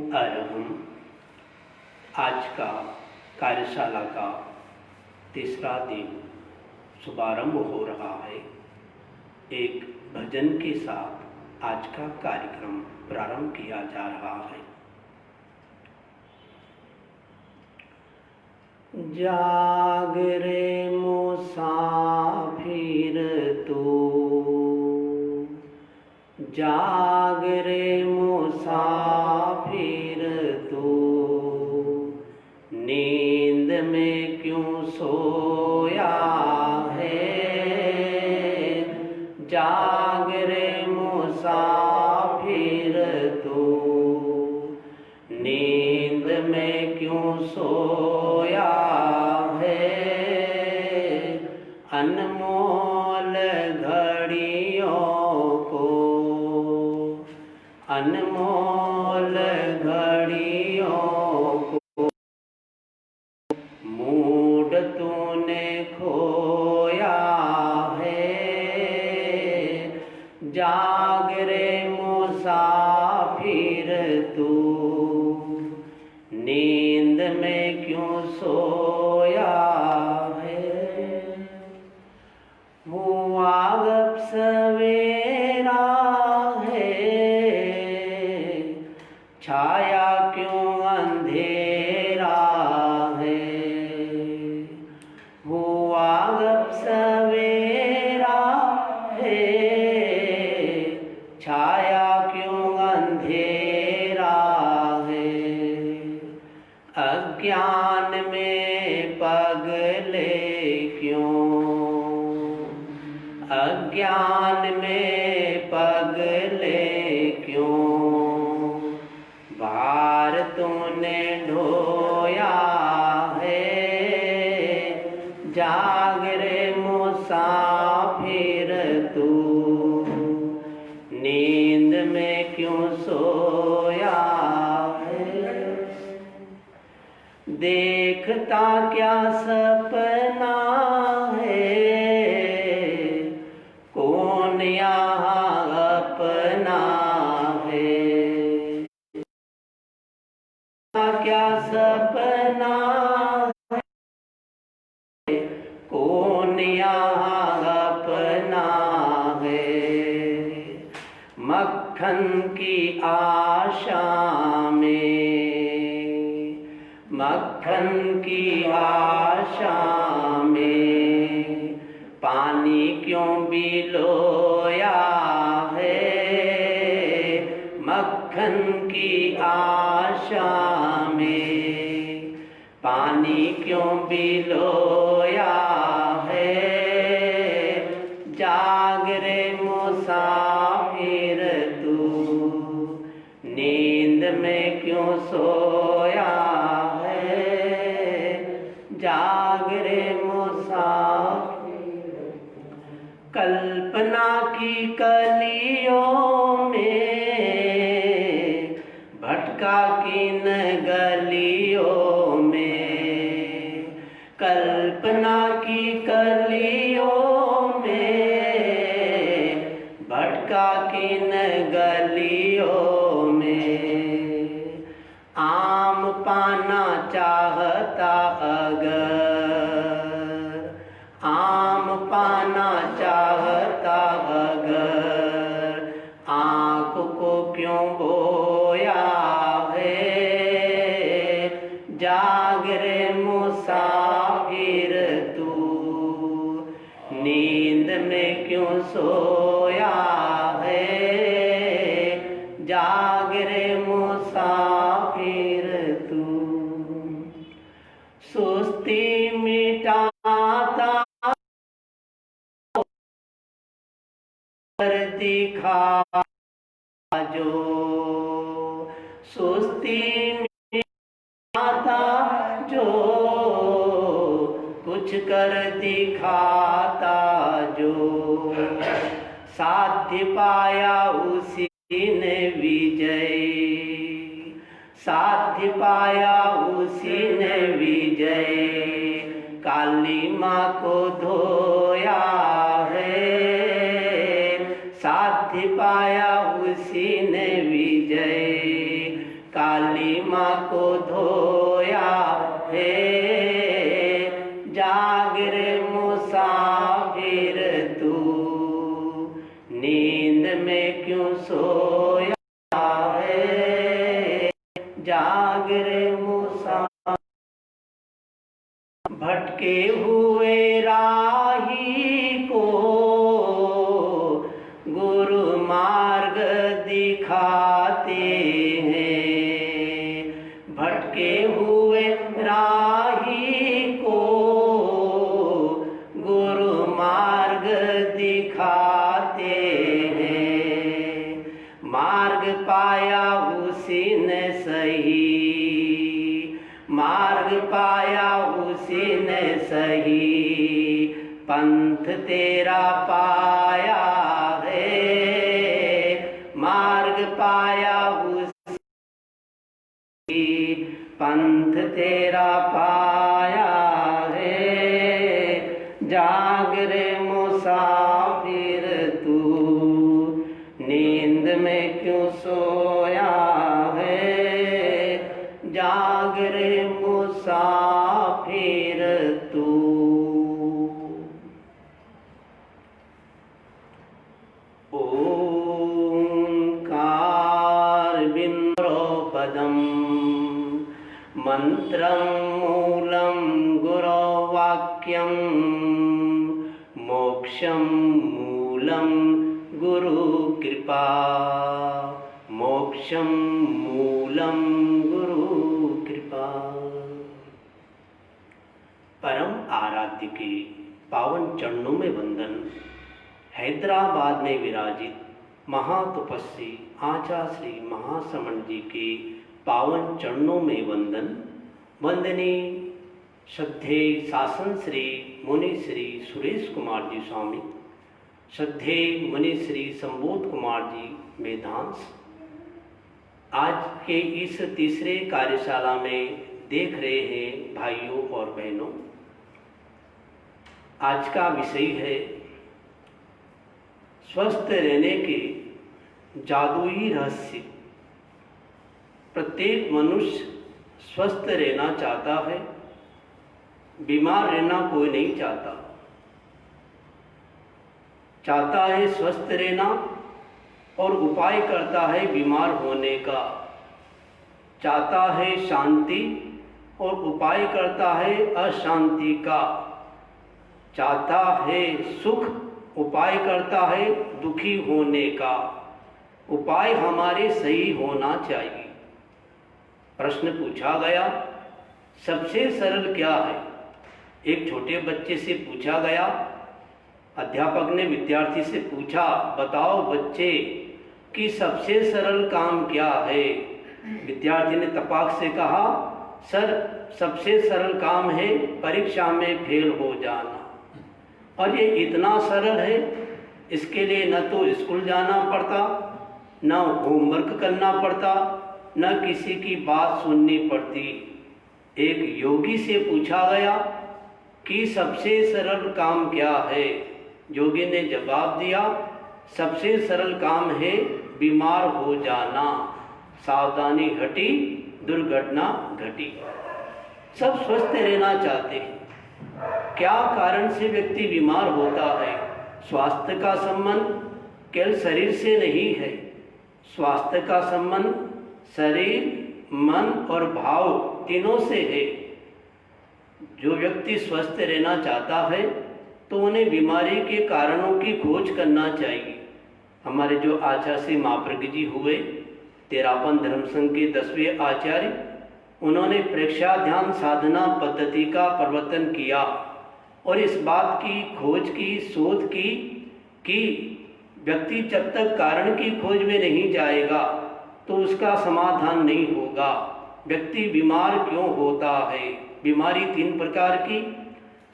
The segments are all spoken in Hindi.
अरहम। आज का कार्यशाला का तीसरा दिन शुभारंभ हो रहा है। एक भजन के साथ आज का कार्यक्रम प्रारंभ किया जा रहा है। जाग रे मुसाफिर तू, जाग रे मुसाफिर तू, नींद में क्यों सोया है। जाग रे मुसाफिर तू, नींद में क्यों सोया है। अनमोल घड़ियों को, अनमोल घड़ियों को मूड तूने खोया है। जाग रे मुसाफिर तू, नींद में क्यों सोया है। हुआ गप सवेरा है, छाया क्यों अंधेरा है। हुआ गप सवेरा है, छाया क्यों अंधेरा है। अज्ञान में पगले क्यों, अज्ञान में पगले क्यों। भार तूने ढोया है। जाग रे मुसाफिर तू, नींद में क्यों सोया है। देखता क्या सपना है, कौन यहाँ अपना है। क्या सपना है, कौन यहाँ अपना है। मक्खन की आशा में, मक्खन की आशा में पानी क्यों बिलोया है। मक्खन की आशा में पानी क्यों बिलोया है। जाग रे मुसाफिर तू, नींद में क्यों सोया है। जाग रे मुसाफिर, कल्पना की कलियों में भटका किन गलियों में। कल्पना की कलियों में भटका किन गलियों में। आम पाना चाहता अगर, आम पाना चाहता अगर, आँख को क्यों बोया है। जाग रे मुसाफिर तू, नींद में क्यों सोया है। जाग रे मुसाफिर तू, सुस्ती मिटाता दिखा जो। सुस्ती मिटाता जो, कुछ कर दिखाता जो। साध्य पाया उसी ने विजय, साध्य पाया उसी ने विजय। काली माँ को धोया है। साध्य पाया उसी ने विजय। काली माँ को धोया है। जाग रे मुसाफिर तू, नींद में क्यों सोया है। जाग रे मुसाफिर, भटके हुए राही को गुरु मार्ग दिखाते हैं। भटके हुए राही को गुरु मार्ग दिखाते हैं। मार्ग पाया उसी ने सही, मार्ग पाया उसी ने सही, पंथ तेरा पाया है। मार्ग पाया उसी, पंथ तेरा पाया है। जाग रे मुसाफिर तू, नींद में क्यों सोया है। जाग रे मुसाफिर तू। ओंकार बिंद्रो पदम, मंत्रं मूलं गुरो वाक्यं, मोक्षं मूलं गुरु कृपा, मोक्षं मूलं गुरु कृपा। परम आराध्य के पावन चरणों में वंदन। हैदराबाद में विराजित महातपस्वी आचार्य श्री महाश्रमण जी के पावन चरणों में वंदन। वंदनीय श्रद्धेय शासन श्री मुनि श्री सुरेश कुमार जी स्वामी, श्रद्धेय मुनि श्री संबोध कुमार जी वेदांश, आज के इस तीसरे कार्यशाला में देख रहे हैं भाइयों और बहनों। आज का विषय है स्वस्थ रहने के जादुई रहस्य। प्रत्येक मनुष्य स्वस्थ रहना चाहता है, बीमार रहना कोई नहीं चाहता। चाहता है स्वस्थ रहना और उपाय करता है बीमार होने का। चाहता है शांति और उपाय करता है अशांति का। चाहता है सुख, उपाय करता है दुखी होने का। उपाय हमारे सही होना चाहिए। प्रश्न पूछा गया, सबसे सरल क्या है? एक छोटे बच्चे से पूछा गया। अध्यापक ने विद्यार्थी से पूछा, बताओ बच्चे कि सबसे सरल काम क्या है? विद्यार्थी ने तपाक से कहा, सर सबसे सरल काम है परीक्षा में फेल हो जाना। और ये इतना सरल है, इसके लिए न तो स्कूल जाना पड़ता, न होमवर्क करना पड़ता, न किसी की बात सुननी पड़ती। एक योगी से पूछा गया कि सबसे सरल काम क्या है? योगी ने जवाब दिया, सबसे सरल काम है बीमार हो जाना। सावधानी हटी, दुर्घटना घटी। सब स्वस्थ रहना चाहते हैं। क्या कारण से व्यक्ति बीमार होता है? स्वास्थ्य का संबंध केवल शरीर से नहीं है। स्वास्थ्य का संबंध शरीर, मन और भाव तीनों से है। जो व्यक्ति स्वस्थ रहना चाहता है तो उन्हें बीमारी के कारणों की खोज करना चाहिए। हमारे जो आचार्य श्री महाप्रज्ञ जी हुए, तेरापन धर्म संघ के 10वें आचार्य, उन्होंने प्रेक्षा ध्यान साधना पद्धति का प्रवर्तन किया और इस बात की खोज की, शोध की कि व्यक्ति जब तक कारण की खोज में नहीं जाएगा तो उसका समाधान नहीं होगा। व्यक्ति बीमार क्यों होता है? बीमारी 3 प्रकार की,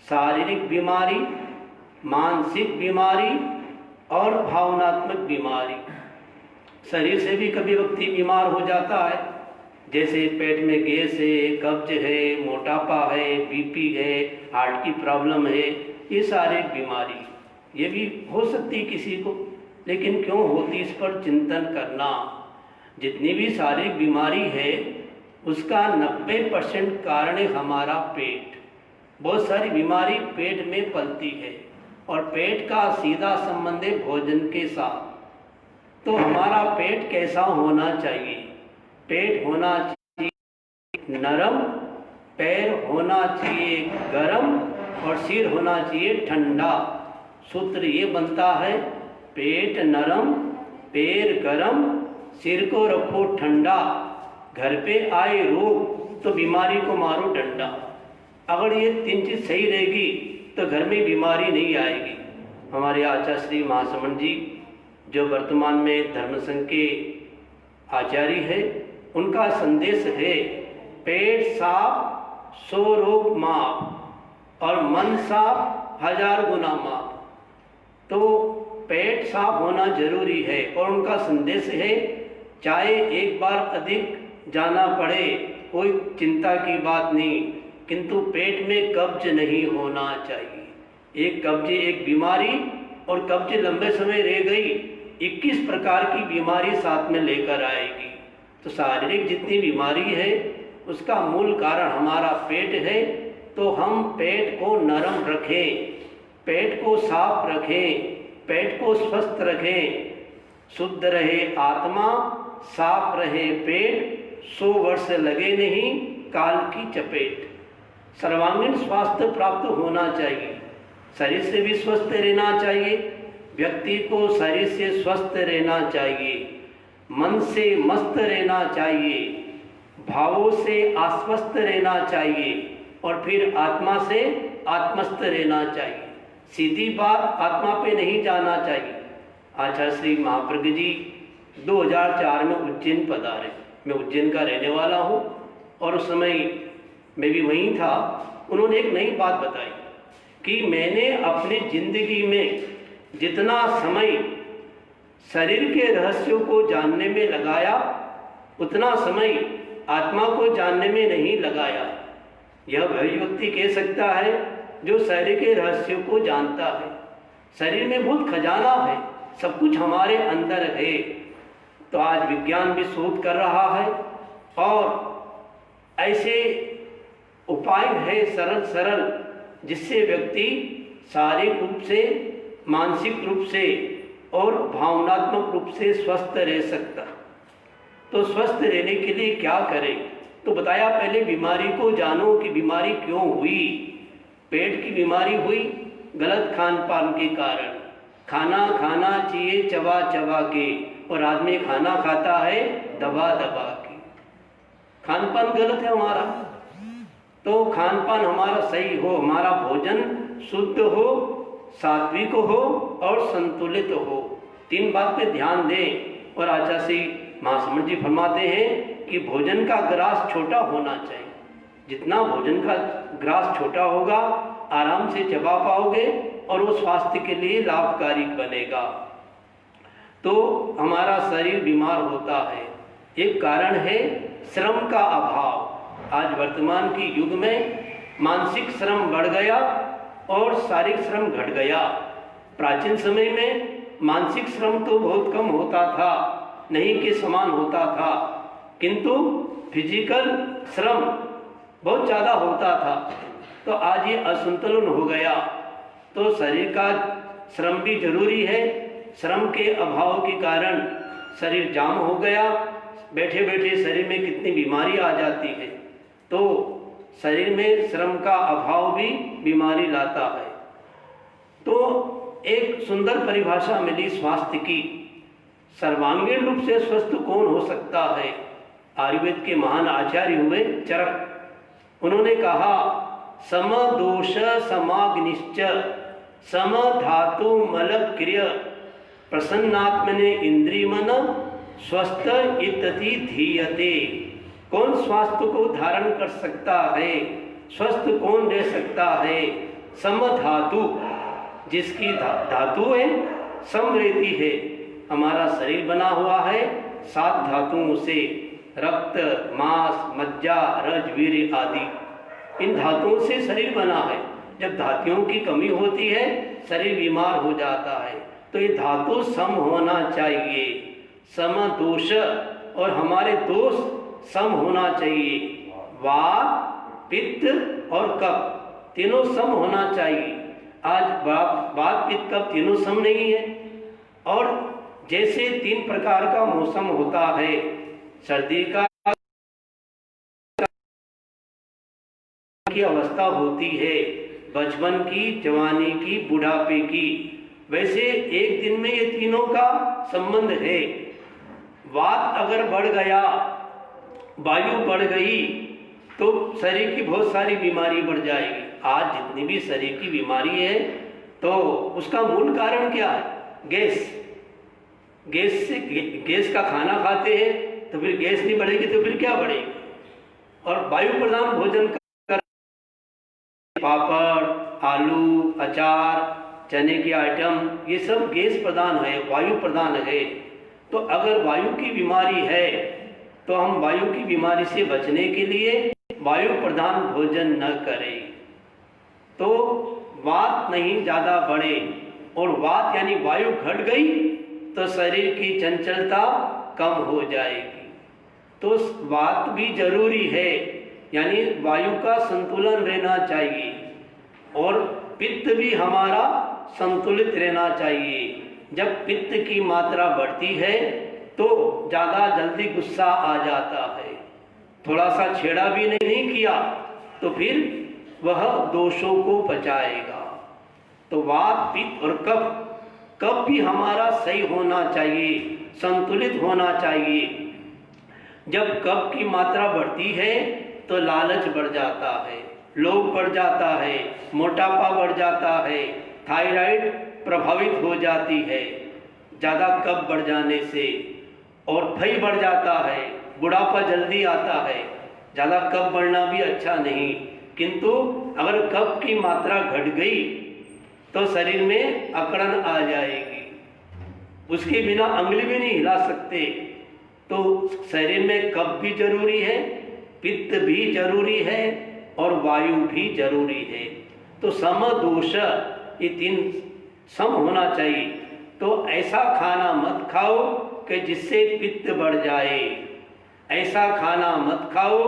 शारीरिक बीमारी, मानसिक बीमारी और भावनात्मक बीमारी। शरीर से भी कभी व्यक्ति बीमार हो जाता है, जैसे पेट में गैस है, कब्ज है, मोटापा है, बीपी है, हार्ट की प्रॉब्लम है। ये शारीरिक बीमारी ये भी हो सकती है किसी को, लेकिन क्यों होती इस पर चिंतन करना। जितनी भी शारीरिक बीमारी है उसका 90% कारण है हमारा पेट। बहुत सारी बीमारी पेट में पलती है और पेट का सीधा संबंध है भोजन के साथ। तो हमारा पेट कैसा होना चाहिए? पेट होना चाहिए नरम, पैर होना चाहिए गरम और सिर होना चाहिए ठंडा। सूत्र ये बनता है, पेट नरम, पैर गरम, सिर को रखो ठंडा, घर पे आए रोग तो बीमारी को मारो डंडा। अगर ये 3 चीज़ सही रहेगी तो घर में बीमारी नहीं आएगी। हमारे आचार्य श्री महासमण जी जो वर्तमान में धर्म संघ के आचार्य है, उनका संदेश है, पेट साफ 100 रोग माफ और मन साफ 1000 गुना माफ। तो पेट साफ होना जरूरी है और उनका संदेश है, चाहे एक बार अधिक जाना पड़े कोई चिंता की बात नहीं, किंतु पेट में कब्ज नहीं होना चाहिए। एक कब्ज एक बीमारी और कब्ज लंबे समय रह गई 21 प्रकार की बीमारी साथ में लेकर आएगी। तो शारीरिक जितनी बीमारी है उसका मूल कारण हमारा पेट है। तो हम पेट को नरम रखें, पेट को साफ रखें, पेट को स्वस्थ रखें, शुद्ध रहे आत्मा, साफ रहे पेट, 100 वर्ष लगे नहीं काल की चपेट। सर्वांगीण स्वास्थ्य प्राप्त होना चाहिए, शरीर से भी स्वस्थ रहना चाहिए, व्यक्ति को शरीर से स्वस्थ रहना चाहिए, मन से मस्त रहना चाहिए, भावों से आश्वस्त रहना चाहिए और फिर आत्मा से आत्मस्थ रहना चाहिए। सीधी बात आत्मा पे नहीं जाना चाहिए। आचार्य श्री महाप्रज्ञ जी 2004 में उज्जैन पधारे। मैं उज्जैन का रहने वाला हूँ और उस समय मैं भी वहीं था। उन्होंने एक नई बात बताई कि मैंने अपनी जिंदगी में जितना समय शरीर के रहस्यों को जानने में लगाया उतना समय आत्मा को जानने में नहीं लगाया। यह वही व्यक्ति कह सकता है जो शरीर के रहस्यों को जानता है। शरीर में बहुत खजाना है, सब कुछ हमारे अंदर है। तो आज विज्ञान भी शोध कर रहा है और ऐसे उपाय है सरल सरल जिससे व्यक्ति शारीरिक रूप से, मानसिक रूप से और भावनात्मक रूप से स्वस्थ रह सकता। तो स्वस्थ रहने के लिए क्या करें? तो बताया, पहले बीमारी को जानो कि बीमारी क्यों हुई। पेट की बीमारी हुई गलत खान पान के कारण। खाना खाना चाहिए चबा चबा के और आदमी खाना खाता है दबा दबा के। खान पान गलत है हमारा। तो खान पान हमारा सही हो, हमारा भोजन शुद्ध हो, सात्विक हो और संतुलित हो। 3 बात पे ध्यान दें। और आचार्य श्री महासमण जी फरमाते हैं कि भोजन का ग्रास छोटा होना चाहिए। जितना भोजन का ग्रास छोटा होगा आराम से चबा पाओगे और वो स्वास्थ्य के लिए लाभकारी बनेगा। तो हमारा शरीर बीमार होता है, एक कारण है श्रम का अभाव। आज वर्तमान की युग में मानसिक श्रम बढ़ गया और शारीरिक श्रम घट गया। प्राचीन समय में मानसिक श्रम तो बहुत कम होता था, नहीं के समान होता था, किंतु फिजिकल श्रम बहुत ज़्यादा होता था। तो आज ये असंतुलन हो गया। तो शरीर का श्रम भी जरूरी है। श्रम के अभाव के कारण शरीर जाम हो गया। बैठे बैठे शरीर में कितनी बीमारी आ जाती है। तो शरीर में श्रम का अभाव भी बीमारी लाता है। तो एक सुंदर परिभाषा मिली स्वास्थ्य की। सर्वांगीण रूप से स्वस्थ कौन हो सकता है? आयुर्वेद के महान आचार्य हुए चरक। उन्होंने कहा, सम दोष समाग्निश्च सम धातु मल क्रिय प्रसन्नात्मने इंद्रियमन स्वस्थ इति धीयते। कौन स्वास्थ्य को धारण कर सकता है? स्वस्थ कौन रह सकता है? सम धातु, जिसकी धातु है सम रहती है। हमारा शरीर बना हुआ है 7 धातुओं से, रक्त, मांस, मज्जा, रज, वीर्य आदि। इन धातुओं से शरीर बना है। जब धातुओं की कमी होती है शरीर बीमार हो जाता है। तो ये धातु सम होना चाहिए। सम दोष और हमारे दोष सम होना चाहिए। वात, पित्त और कफ तीनों सम होना चाहिए। आज वात, पित्त, कफ तीनों सम नहीं है। और जैसे 3 प्रकार का मौसम होता है, सर्दी का की अवस्था होती है, बचपन की, जवानी की, बुढ़ापे की, वैसे एक दिन में ये तीनों का संबंध है। वात अगर बढ़ गया, वायु बढ़ गई, तो शरीर की बहुत सारी बीमारी बढ़ जाएगी। आज जितनी भी शरीर की बीमारी है तो उसका मूल कारण क्या है? गैस का खाना खाते हैं तो फिर गैस नहीं बढ़ेगी तो फिर क्या बढ़ेगी? और वायु प्रधान भोजन का पापड़, आलू, अचार, चने के आइटम, ये सब गैस प्रधान है, वायु प्रधान है। तो अगर वायु की बीमारी है तो हम वायु की बीमारी से बचने के लिए वायु प्रधान भोजन न करें, तो वात नहीं ज़्यादा बढ़े। और वात यानी वायु घट गई तो शरीर की चंचलता कम हो जाएगी। तो वात भी जरूरी है, यानी वायु का संतुलन रहना चाहिए। और पित्त भी हमारा संतुलित रहना चाहिए। जब पित्त की मात्रा बढ़ती है तो ज़्यादा जल्दी गुस्सा आ जाता है। थोड़ा सा छेड़ा भी नहीं किया तो फिर वह दोषों को बचाएगा। तो वात, पित्त और कफ भी हमारा सही होना चाहिए, संतुलित होना चाहिए। जब कफ की मात्रा बढ़ती है तो लालच बढ़ जाता है, लोभ बढ़ जाता है, मोटापा बढ़ जाता है, थायराइड प्रभावित हो जाती है ज़्यादा कफ बढ़ जाने से, और भय बढ़ जाता है, बुढ़ापा जल्दी आता है। ज़्यादा कफ बढ़ना भी अच्छा नहीं, किंतु अगर कफ की मात्रा घट गई तो शरीर में अकड़न आ जाएगी, उसके बिना अंगुली भी नहीं हिला सकते। तो शरीर में कफ भी जरूरी है, पित्त भी जरूरी है और वायु भी जरूरी है। तो सम दोष, ये 3 सम होना चाहिए। तो ऐसा खाना मत खाओ कि जिससे पित्त बढ़ जाए, ऐसा खाना मत खाओ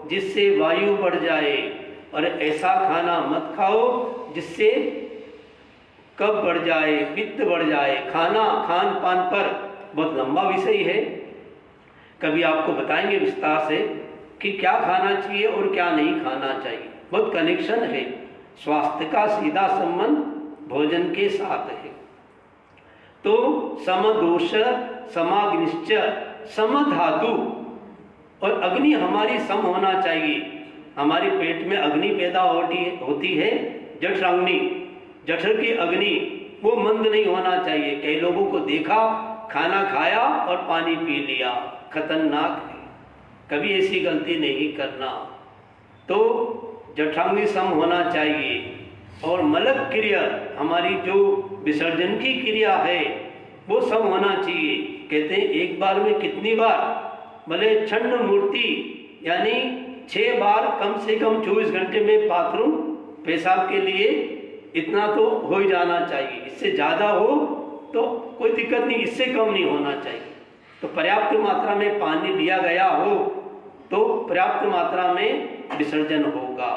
जिससे वायु बढ़ जाए, और ऐसा खाना मत खाओ जिससे कफ बढ़ जाए, पित्त बढ़ जाए। खान पान पर बहुत लंबा विषय है, कभी आपको बताएंगे विस्तार से कि क्या खाना चाहिए और क्या नहीं खाना चाहिए। बहुत कनेक्शन है, स्वास्थ्य का सीधा संबंध भोजन के साथ है। तो समदोष, समाग्निश्च, समधातु, और अग्नि हमारी सम होना चाहिए। हमारे पेट में अग्नि पैदा होती है, जठराग्नि, जठर की अग्नि, वो मंद नहीं होना चाहिए। कई लोगों को देखा, खाना खाया और पानी पी लिया, खतरनाक है, कभी ऐसी गलती नहीं करना। तो जठराग्नि सम होना चाहिए। और मलक क्रिया, हमारी जो विसर्जन की क्रिया है वो सम होना चाहिए। कहते हैं एक बार में कितनी बार, भले छंड मूर्ति, यानी 6 बार कम से कम 24 घंटे में बाथरूम पेशाब के लिए इतना तो हो ही जाना चाहिए। इससे ज़्यादा हो तो कोई दिक्कत नहीं, इससे कम नहीं होना चाहिए। तो पर्याप्त मात्रा में पानी लिया गया हो तो पर्याप्त मात्रा में विसर्जन होगा।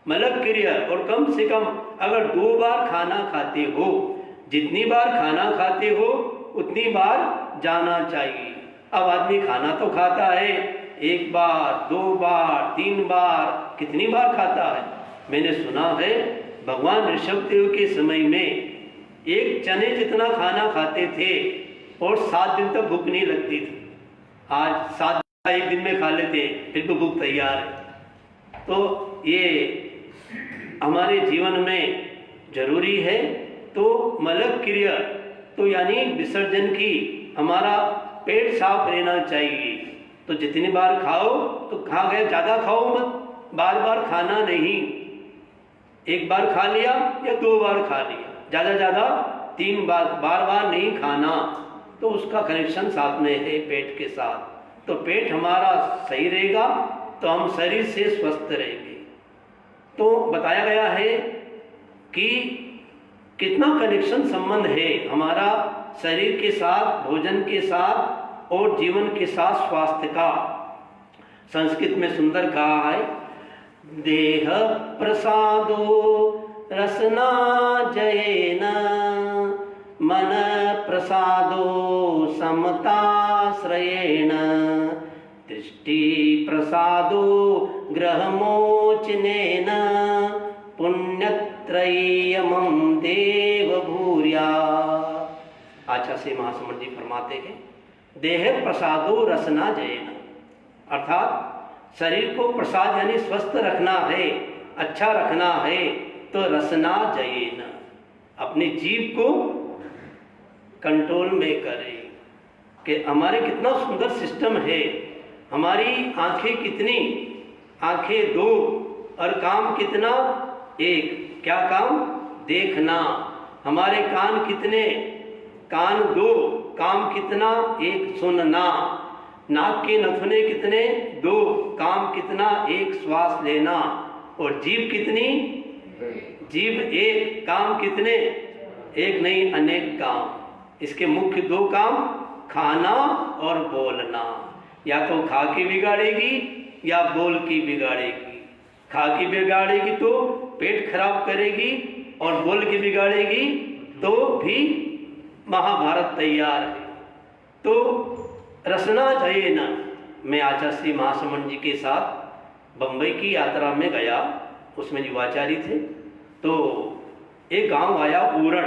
मलक क्रिया, और कम से कम अगर 2 बार खाना खाते हो, जितनी बार खाना खाते हो उतनी बार जाना चाहिए। अब आदमी खाना तो खाता है 1 बार, 2 बार, 3 बार, कितनी बार खाता है। मैंने सुना है भगवान ऋषभदेव के समय में 1 चने जितना खाना खाते थे और 7 दिन तक भूख नहीं लगती थी। आज 7 1 दिन में खा लेते हैं, फिर तो भूख तैयार है। तो ये हमारे जीवन में जरूरी है। तो मलक क्रिया, तो यानी विसर्जन की, हमारा पेट साफ रहना चाहिए। तो जितनी बार खाओ तो खा गए, ज़्यादा खाओ मत, बार बार खाना नहीं। 1 बार खा लिया या 2 बार खा लिया, ज़्यादा 3 बार, बार बार नहीं खाना। तो उसका कनेक्शन साथ में है पेट के साथ। तो पेट हमारा सही रहेगा तो हम शरीर से स्वस्थ रहेंगे। तो बताया गया है कि कितना कनेक्शन संबंध है हमारा शरीर के साथ, भोजन के साथ और जीवन के साथ स्वास्थ्य का। संस्कृत में सुंदर कहा है, देह प्रसादो रसना जयेन, मन प्रसादो समताश्रयेण, दृष्टि प्रसादो ग्रहमोचनेन, पुण्यत्रयीयमं देव भूर्या। आचार्य महासमण जी फरमाते हैं, देह प्रसादो रसना जयेन, अर्थात शरीर को प्रसाद यानी स्वस्थ रखना है, अच्छा रखना है, तो रसना जयेन, अपने जीव को कंट्रोल में करें। कि हमारे कितना सुंदर सिस्टम है, हमारी आंखें कितनी, आंखें दो और काम कितना, एक। क्या काम? देखना। हमारे कान कितने, कान दो, काम कितना, एक। सुनना। नाक के नथुने कितने, दो, काम कितना, एक। श्वास लेना। और जीभ कितनी, जीभ एक, काम कितने, एक नहीं अनेक काम। इसके मुख्य दो काम, खाना और बोलना। या तो खा के बिगाड़ेगी या बोल के बिगाड़ेगी। खा के बिगाड़ेगी तो पेट खराब करेगी, और बोल के बिगाड़ेगी तो भी महाभारत तैयार है। तो रसना जयेन। मैं आचार्य श्री महासमण जी के साथ बम्बई की यात्रा में गया, उसमें युवाचारी थे। तो एक गांव आया उरण,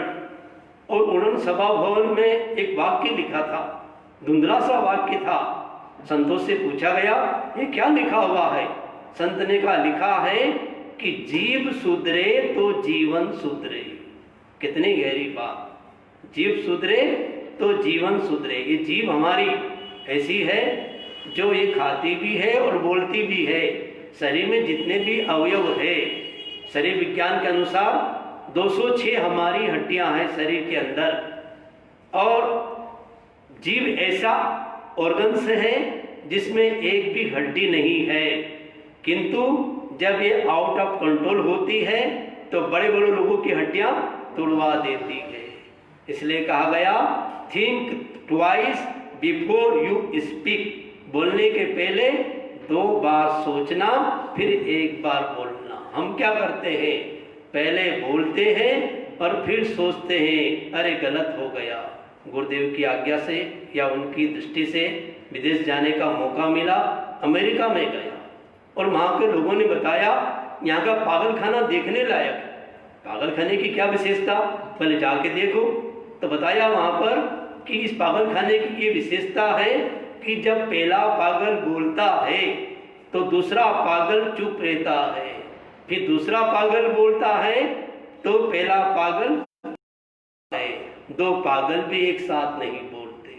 और उड़न सभा भवन में एक वाक्य लिखा था, धुंधला सा वाक्य था। संतों से पूछा गया, ये क्या लिखा हुआ है? संत ने कहा, लिखा है कि जीव सुधरे तो जीवन सुधरे। कितनी गहरी बात। जीव सुधरे तो जीवन सुधरे। ये जीव हमारी ऐसी है जो ये खाती भी है और बोलती भी है। शरीर में जितने भी अवयव है, शरीर विज्ञान के अनुसार 206 हमारी हड्डियां हैं शरीर के अंदर, और जीव ऐसा ऑर्गन्स है जिसमें एक भी हड्डी नहीं है। किंतु जब ये आउट ऑफ कंट्रोल होती है तो बड़े बड़े लोगों की हड्डियां तोड़वा देती है। इसलिए कहा गया, think twice before you speak. बोलने के पहले 2 बार सोचना, फिर 1 बार बोलना। हम क्या करते हैं, पहले बोलते हैं और फिर सोचते हैं, अरे गलत हो गया। गुरुदेव की आज्ञा से या उनकी दृष्टि से विदेश जाने का मौका मिला, अमेरिका में गया, और वहाँ के लोगों ने बताया यहाँ का पागलखाना देखने लायक। पागलखाने की क्या विशेषता, पहले जाके देखो। तो बताया वहाँ पर कि इस पागलखाने की ये विशेषता है कि जब पहला पागल बोलता है तो दूसरा पागल चुप रहता है, फिर दूसरा पागल बोलता है तो पहला पागल है। 2 पागल भी एक साथ नहीं बोलते।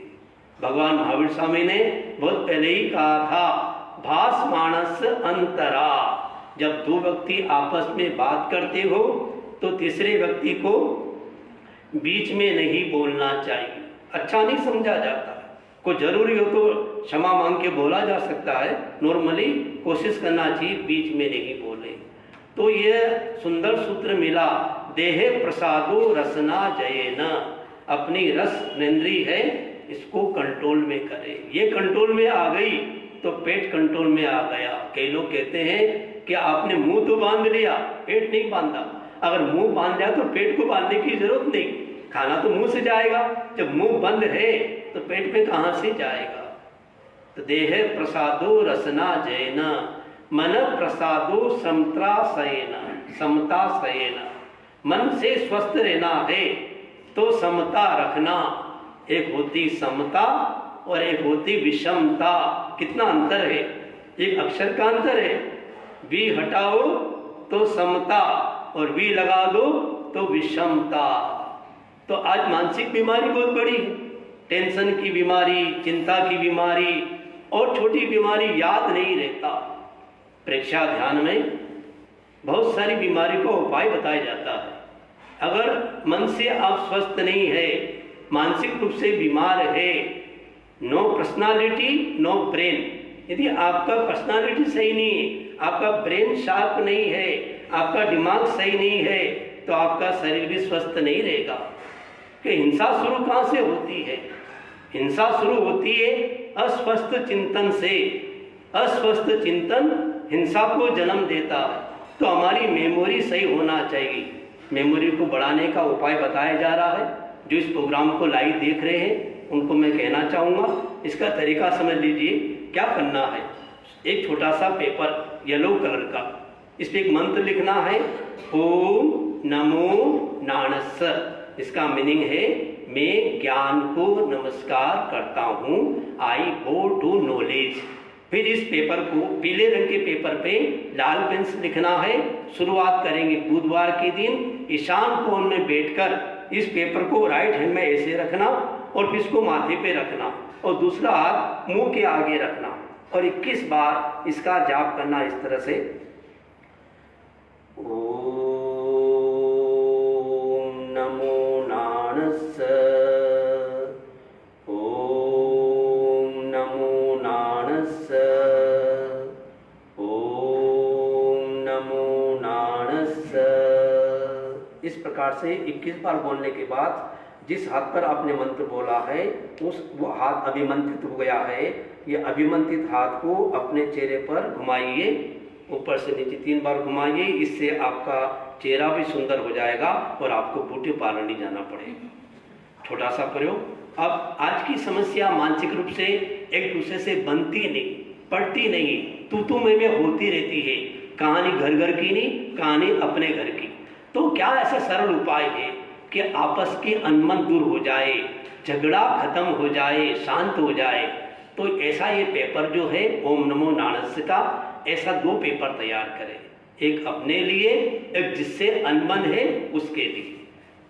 भगवान महावीर स्वामी ने बहुत पहले ही कहा था, भास मानस अंतरा। जब 2 व्यक्ति आपस में बात करते हो तो तीसरे व्यक्ति को बीच में नहीं बोलना चाहिए, अच्छा नहीं समझा जाता। कोई जरूरी हो तो क्षमा मांग के बोला जा सकता है, नॉर्मली कोशिश करना चाहिए बीच में नहीं बोले। तो ये सुंदर सूत्र मिला, देह प्रसादो रसना जयेन। अपनी रस नेंद्री है, इसको कंट्रोल में करे। ये कंट्रोल में आ गई तो पेट कंट्रोल में आ गया। कई लोग कहते हैं कि आपने मुंह तो बांध लिया, पेट नहीं बांधा। अगर मुंह बांध लिया तो पेट को बांधने की जरूरत नहीं, खाना तो मुंह से जाएगा। जब मुंह बंद है तो पेट में कहां से जाएगा। तो देह प्रसादो रसना जयेन, मन प्रसादो समताश्रयेन। समताश्रयेन, मन से स्वस्थ रहना है तो समता रखना। एक होती समता और एक होती विषमता। कितना अंतर है, एक अक्षर का अंतर है। वी हटाओ तो समता और वी लगा दो तो विषमता। तो आज मानसिक बीमारी बहुत बड़ी है, टेंशन की बीमारी, चिंता की बीमारी, और छोटी बीमारी याद नहीं रहता। प्रेक्षा ध्यान में बहुत सारी बीमारी को उपाय बताया जाता है। अगर मन से आप स्वस्थ नहीं है, मानसिक रूप से बीमार है, नो पर्सनालिटी नो ब्रेन। यदि आपका पर्सनालिटी सही नहीं है, आपका ब्रेन शार्प नहीं है, आपका दिमाग सही नहीं है, तो आपका शरीर भी स्वस्थ नहीं रहेगा। कि हिंसा शुरू कहाँ से होती है? हिंसा शुरू होती है अस्वस्थ चिंतन से। अस्वस्थ चिंतन हिंसा को जन्म देता है। तो हमारी मेमोरी सही होना चाहिए। मेमोरी को बढ़ाने का उपाय बताया जा रहा है। जो इस प्रोग्राम को लाइव देख रहे हैं उनको मैं कहना चाहूँगा, इसका तरीका समझ लीजिए। क्या करना है, एक छोटा सा पेपर येलो कलर का, इस पर एक मंत्र लिखना है, ओम नमो नाणस्स। इसका मीनिंग है मैं ज्ञान को नमस्कार करता हूँ, आई बो टू नॉलेज। फिर इस पेपर को पीले रंग के पेपर पे लाल पेन से लिखना है। शुरुआत करेंगे बुधवार के दिन ईशान कोण में बैठकर इस पेपर को राइट हैंड में ऐसे रखना और फिर इसको माथे पे रखना और दूसरा हाथ मुंह के आगे रखना और 21 बार इसका जाप करना इस तरह से, ओम नमो नाणस्स, ओम नमो नाणस्स, ओम नमो नाणस्स। इस प्रकार से 21 बार बोलने के बाद जिस हाथ पर आपने मंत्र बोला है वो हाथ अभिमंत्रित हो गया है। ये अभिमंत्रित हाथ को अपने चेहरे पर घुमाइए, ऊपर से नीचे 3 बार घुमाइए। इससे आपका चेहरा भी सुंदर हो जाएगा और आपको ब्यूटी पार्लर नहीं जाना पड़ेगा। छोटा सा प्रयोग। अब आज की समस्या मानसिक रूप से एक दूसरे से बनती नहीं, पड़ती नहीं, तू में होती रहती है। कहानी घर घर की नहीं, कहानी अपने घर की। तो क्या ऐसा सरल उपाय है कि आपस की अनबन दूर हो जाए, झगड़ा खत्म हो जाए, शांत हो जाए? तो ऐसा ये पेपर जो है ओम नमो नाणस्स का, ऐसा 2 पेपर तैयार करें, एक अपने लिए, एक जिससे अनबन है उसके लिए।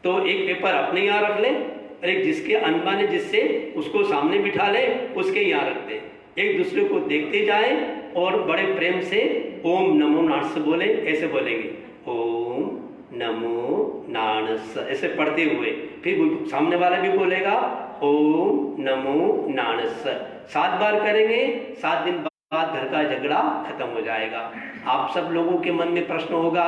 तो एक पेपर अपने यहाँ रख लें और एक जिसके अनबन है जिससे उसको सामने बिठा लें, उसके यहाँ रख दें। एक दूसरे को देखते जाएं और बड़े प्रेम से ओम नमो नाणस्स बोले। ऐसे बोलेंगे ओम नमो नाणस्स, ऐसे पढ़ते हुए। फिर सामने वाला भी बोलेगा ओम नमो नाणस्स। 7 बार करेंगे, 7 दिन बाद घर का झगड़ा खत्म हो जाएगा। आप सब लोगों के मन में प्रश्न होगा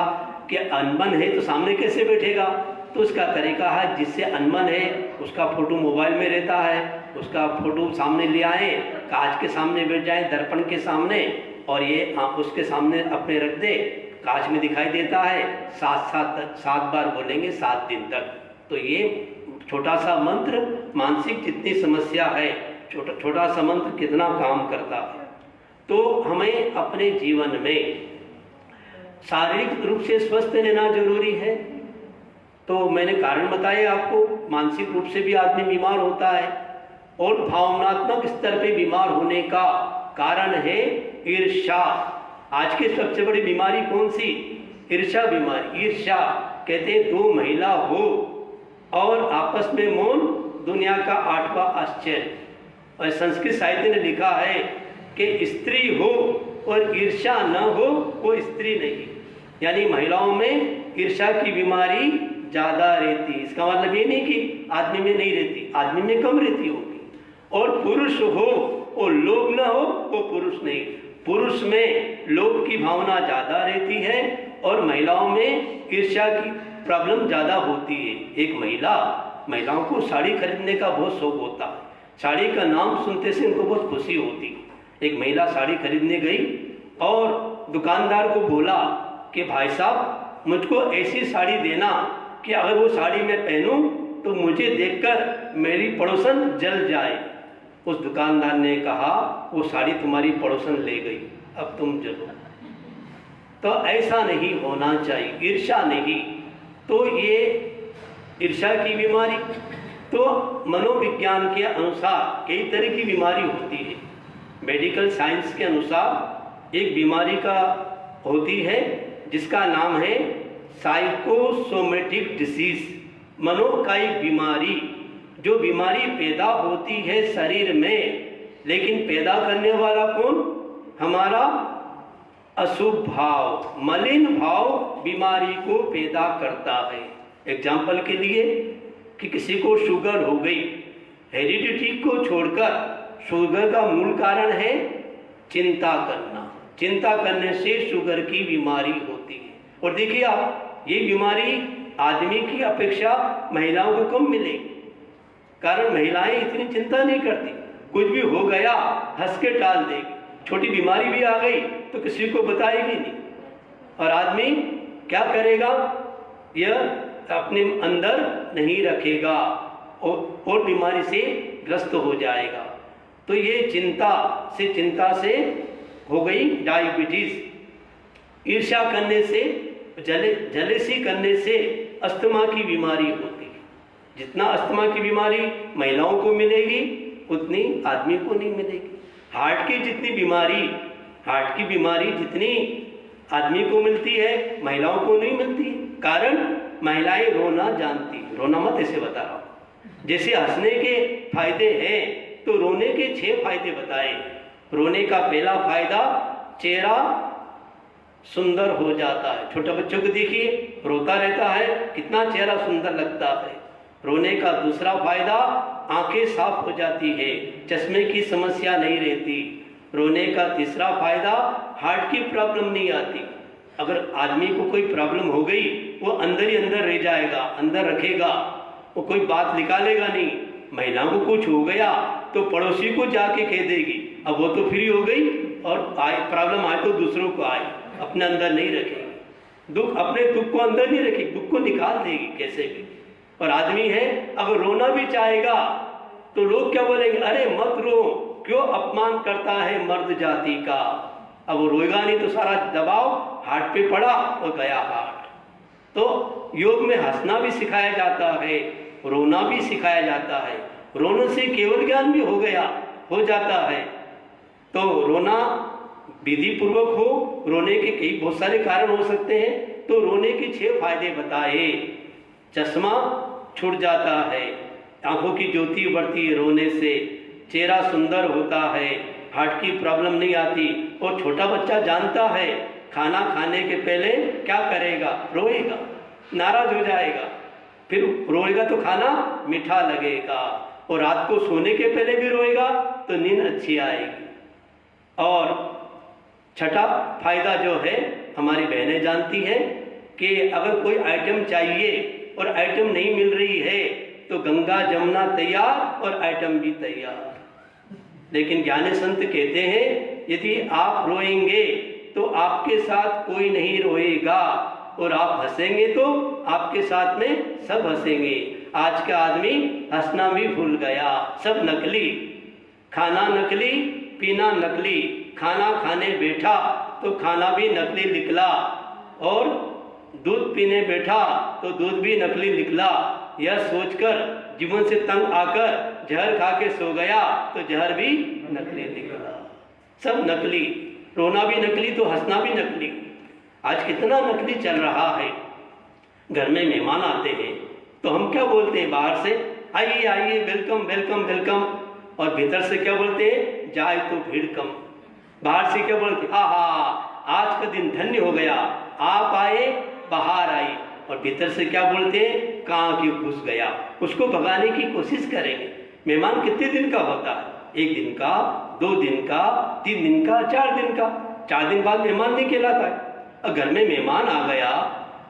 कि अनबन है तो सामने कैसे बैठेगा? तो उसका तरीका है, जिससे अनबन है उसका फोटो मोबाइल में रहता है, उसका फोटो सामने ले आए, कांच के सामने बैठ जाए, दर्पण के सामने, और ये उसके सामने अपने रख दे, कांच में दिखाई देता है। 7 बार बोलेंगे 7 दिन तक। तो ये छोटा सा मंत्र मानसिक जितनी समस्या है, छोटा सा मंत्र कितना काम करता है। तो हमें अपने जीवन में शारीरिक रूप से स्वस्थ रहना जरूरी है। तो मैंने कारण बताया आपको, मानसिक रूप से भी आदमी बीमार होता है और भावनात्मक स्तर पे बीमार होने का कारण है ईर्ष्या। आज की सबसे बड़ी बीमारी कौन सी? ईर्ष्या बीमारी। ईर्ष्या कहते हैं 2 महिला हो और आपस में मौन, दुनिया का 8वां आश्चर्य। और संस्कृत साहित्य ने लिखा है कि स्त्री हो और ईर्ष्या न हो वो स्त्री नहीं। यानी महिलाओं में ईर्ष्या की बीमारी ज्यादा रहती। इसका मतलब ये नहीं कि आदमी में नहीं रहती, आदमी में कम रहती होगी। और पुरुष हो और लोभ न हो वो पुरुष नहीं। पुरुष में लोभ की भावना ज्यादा रहती है और महिलाओं में ईर्ष्या की प्रॉब्लम ज्यादा होती है। एक महिलाओं को साड़ी खरीदने का बहुत शौक होता है। साड़ी का नाम सुनते से उनको बहुत खुशी होती है। एक महिला साड़ी खरीदने गई और दुकानदार को बोला कि भाई साहब मुझको ऐसी साड़ी देना कि अगर वो साड़ी मैं पहनूं तो मुझे देखकर मेरी पड़ोसन जल जाए। उस दुकानदार ने कहा वो साड़ी तुम्हारी पड़ोसन ले गई, अब तुम जलो। तो ऐसा नहीं होना चाहिए, ईर्ष्या नहीं। तो ये ईर्ष्या की बीमारी, तो मनोविज्ञान के अनुसार कई तरह की बीमारी होती है। मेडिकल साइंस के अनुसार एक बीमारी का होती है जिसका नाम है साइकोसोमेटिक डिसीज, मनोकायिक बीमारी। जो बीमारी पैदा होती है शरीर में, लेकिन पैदा करने वाला कौन? हमारा अशुभ भाव, मलिन भाव बीमारी को पैदा करता है। एग्जाम्पल के लिए कि किसी को शुगर हो गई, हेरिडिटी को छोड़कर शुगर का मूल कारण है चिंता करना। चिंता करने से शुगर की बीमारी होती है। और देखिए आप, ये बीमारी आदमी की अपेक्षा महिलाओं को कम मिलेगी। कारण महिलाएं इतनी चिंता नहीं करती, कुछ भी हो गया हंस के टाल देगी, छोटी बीमारी भी आ गई तो किसी को बताएगी नहीं। और आदमी क्या करेगा, यह अपने अंदर नहीं रखेगा और बीमारी से ग्रस्त हो जाएगा। तो ये चिंता से हो गई डायबिटीज। ईर्ष्या करने से, जलेसी करने से अस्थमा की बीमारी होती है। जितना अस्थमा की बीमारी महिलाओं को मिलेगी उतनी आदमी को नहीं मिलेगी। हार्ट की बीमारी जितनी आदमी को मिलती है महिलाओं को नहीं मिलती है। कारण महिलाएं रोना जानती, रोना मत ऐसे बता रहा हूं। जैसे हंसने के फायदे हैं तो रोने के 6 फायदे बताए। रोने का पहला फायदा, चेहरा सुंदर हो जाता है। छोटे बच्चों को देखिए, रोता रहता है, कितना चेहरा सुंदर लगता है। रोने का दूसरा फायदा, आंखें साफ हो जाती है, चश्मे की समस्या नहीं रहती। रोने का तीसरा फायदा, हार्ट की प्रॉब्लम नहीं आती। अगर आदमी को कोई प्रॉब्लम हो गई वो अंदर ही अंदर रह जाएगा, अंदर रखेगा, वो कोई बात निकालेगा नहीं। महिलाओं को कुछ हो गया तो पड़ोसी को जाके कह देगी, अब वो तो फ्री हो गई और प्रॉब्लम आए तो दूसरों को आए, अपने अंदर नहीं रखेगी। अपने दुख को अंदर नहीं रखेगी, दुख को निकाल देगी कैसे भी। और आदमी है, अगर रोना भी चाहेगा तो लोग क्या बोलेंगे, अरे मत रो, क्यों अपमान करता है मर्द जाति का। अब वो रोएगा नहीं तो सारा दबाव हार्ट पे पड़ा और गया हार्ट। तो योग में हंसना भी सिखाया जाता है, रोना भी सिखाया जाता है। रोने से केवल ज्ञान भी हो जाता है। तो रोना विधि पूर्वक हो, रोने के कई बहुत सारे कारण हो सकते हैं। तो रोने के 6 फायदे बताए। चश्मा छूट जाता है, आंखों की ज्योति बढ़ती है रोने से, चेहरा सुंदर होता है, हार्ट की प्रॉब्लम नहीं आती। और छोटा बच्चा जानता है खाना खाने के पहले क्या करेगा, रोएगा, नाराज हो जाएगा, फिर रोएगा तो खाना मीठा लगेगा। और रात को सोने के पहले भी रोएगा तो नींद अच्छी आएगी। और छठा फायदा जो है, हमारी बहनें जानती हैं कि अगर कोई आइटम चाहिए और आइटम नहीं मिल रही है तो गंगा जमुना तैयार और आइटम भी तैयार। लेकिन ज्ञानी संत कहते हैं, यदि आप रोएंगे तो आपके साथ कोई नहीं रोएगा, और आप हंसेंगे तो आपके साथ में सब हंसेंगे। आज का आदमी हंसना भी भूल गया, सब नकली, खाना नकली, पीना नकली। खाना खाने बैठा तो खाना भी नकली निकला, और दूध पीने बैठा तो दूध भी नकली निकला। यह सोचकर जीवन से तंग आकर जहर खा के सो गया तो जहर भी नकली निकला। सब नकली, रोना भी नकली तो हंसना भी नकली। आज कितना नकली चल रहा है। घर में मेहमान आते हैं तो हम क्या बोलते हैं, बाहर से आइए आइए, वेलकम वेलकम वेलकम, और भीतर से क्या बोलते हैं, जाए तो भीड़ कम। बाहर से क्या बोलते, आहा आज का दिन धन्य हो गया, आप आए बाहर आई। और भीतर से क्या बोलते हैं, कहाँ की घुस गया। उसको भगाने की कोशिश करेंगे। मेहमान कितने दिन का होता है, 1 दिन का, 2 दिन का, 3 दिन का, 4 दिन का। 4 दिन बाद मेहमान नहीं कहलाता है। घर में मेहमान आ गया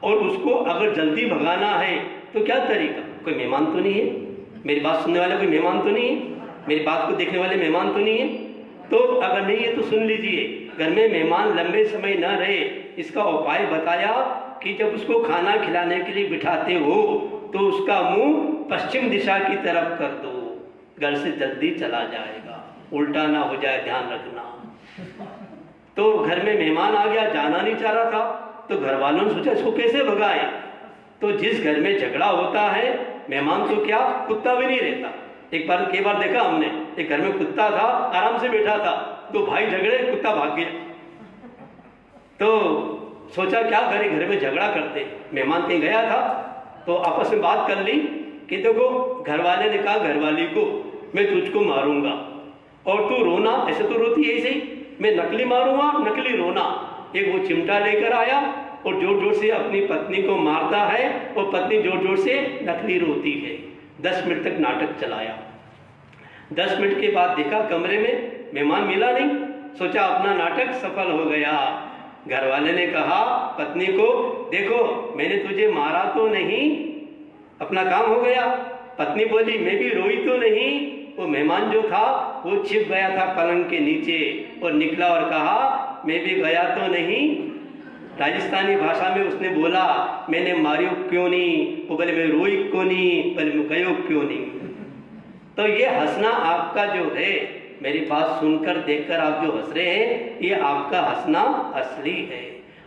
और उसको अगर जल्दी भगाना है तो क्या तरीका, कोई मेहमान तो नहीं है, मेरी बात सुनने वाले कोई मेहमान तो नहीं है, मेरी बात को देखने वाले मेहमान तो नहीं है। तो अगर नहीं है तो सुन लीजिए, घर में मेहमान लंबे समय न रहे, इसका उपाय बताया कि जब उसको खाना खिलाने के लिए बिठाते हो तो उसका मुंह पश्चिम दिशा की तरफ कर दो, घर से जल्दी चला जाएगा, उल्टा ना हो जाए, ध्यान रखना। तो घर में मेहमान आ गया, जाना नहीं चाह रहा था, तो घर वालों ने सोचा इसको कैसे भगाए। तो जिस घर में झगड़ा होता है, मेहमान तो क्या, कुत्ता भी नहीं रहता। कई बार देखा हमने, एक घर में कुत्ता था, आराम से बैठा था, तो भाई झगड़े, कुत्ता भाग गया। तो सोचा क्या करे, घर में झगड़ा करते। मेहमान कहीं गया था तो आपस में बात कर ली कि देखो, घर वाले ने कहा घरवाली को, मैं तुझको मारूंगा और तू रोना, ऐसे तो रोती है ऐसे ही, मैं नकली मारूंगा, नकली रोना। एक वो चिमटा लेकर आया और जोर जोर से अपनी पत्नी को मारता है और पत्नी जोर जोर से नकली रोती है। 10 मिनट तक नाटक चलाया। 10 मिनट के बाद देखा कमरे में मेहमान मिला नहीं, सोचा अपना नाटक सफल हो गया। घर वाले ने कहा पत्नी को, देखो मैंने तुझे मारा तो नहीं, अपना काम हो गया। पत्नी बोली मैं भी रोई तो नहीं, वो मेहमान जो था वो छिप गया था पलंग के नीचे और निकला और कहा मैं भी गया तो नहीं। राजस्थानी भाषा में उसने बोला मैंने मारियो क्यों नहीं, वो बोले मैं रोई क्यों नहीं, बोले मैं गयो क्यों नहीं। तो ये हंसना आपका जो है, मेरी बात सुनकर देखकर आप जो हंस रहे हैं, ये आपका हंसना असली है।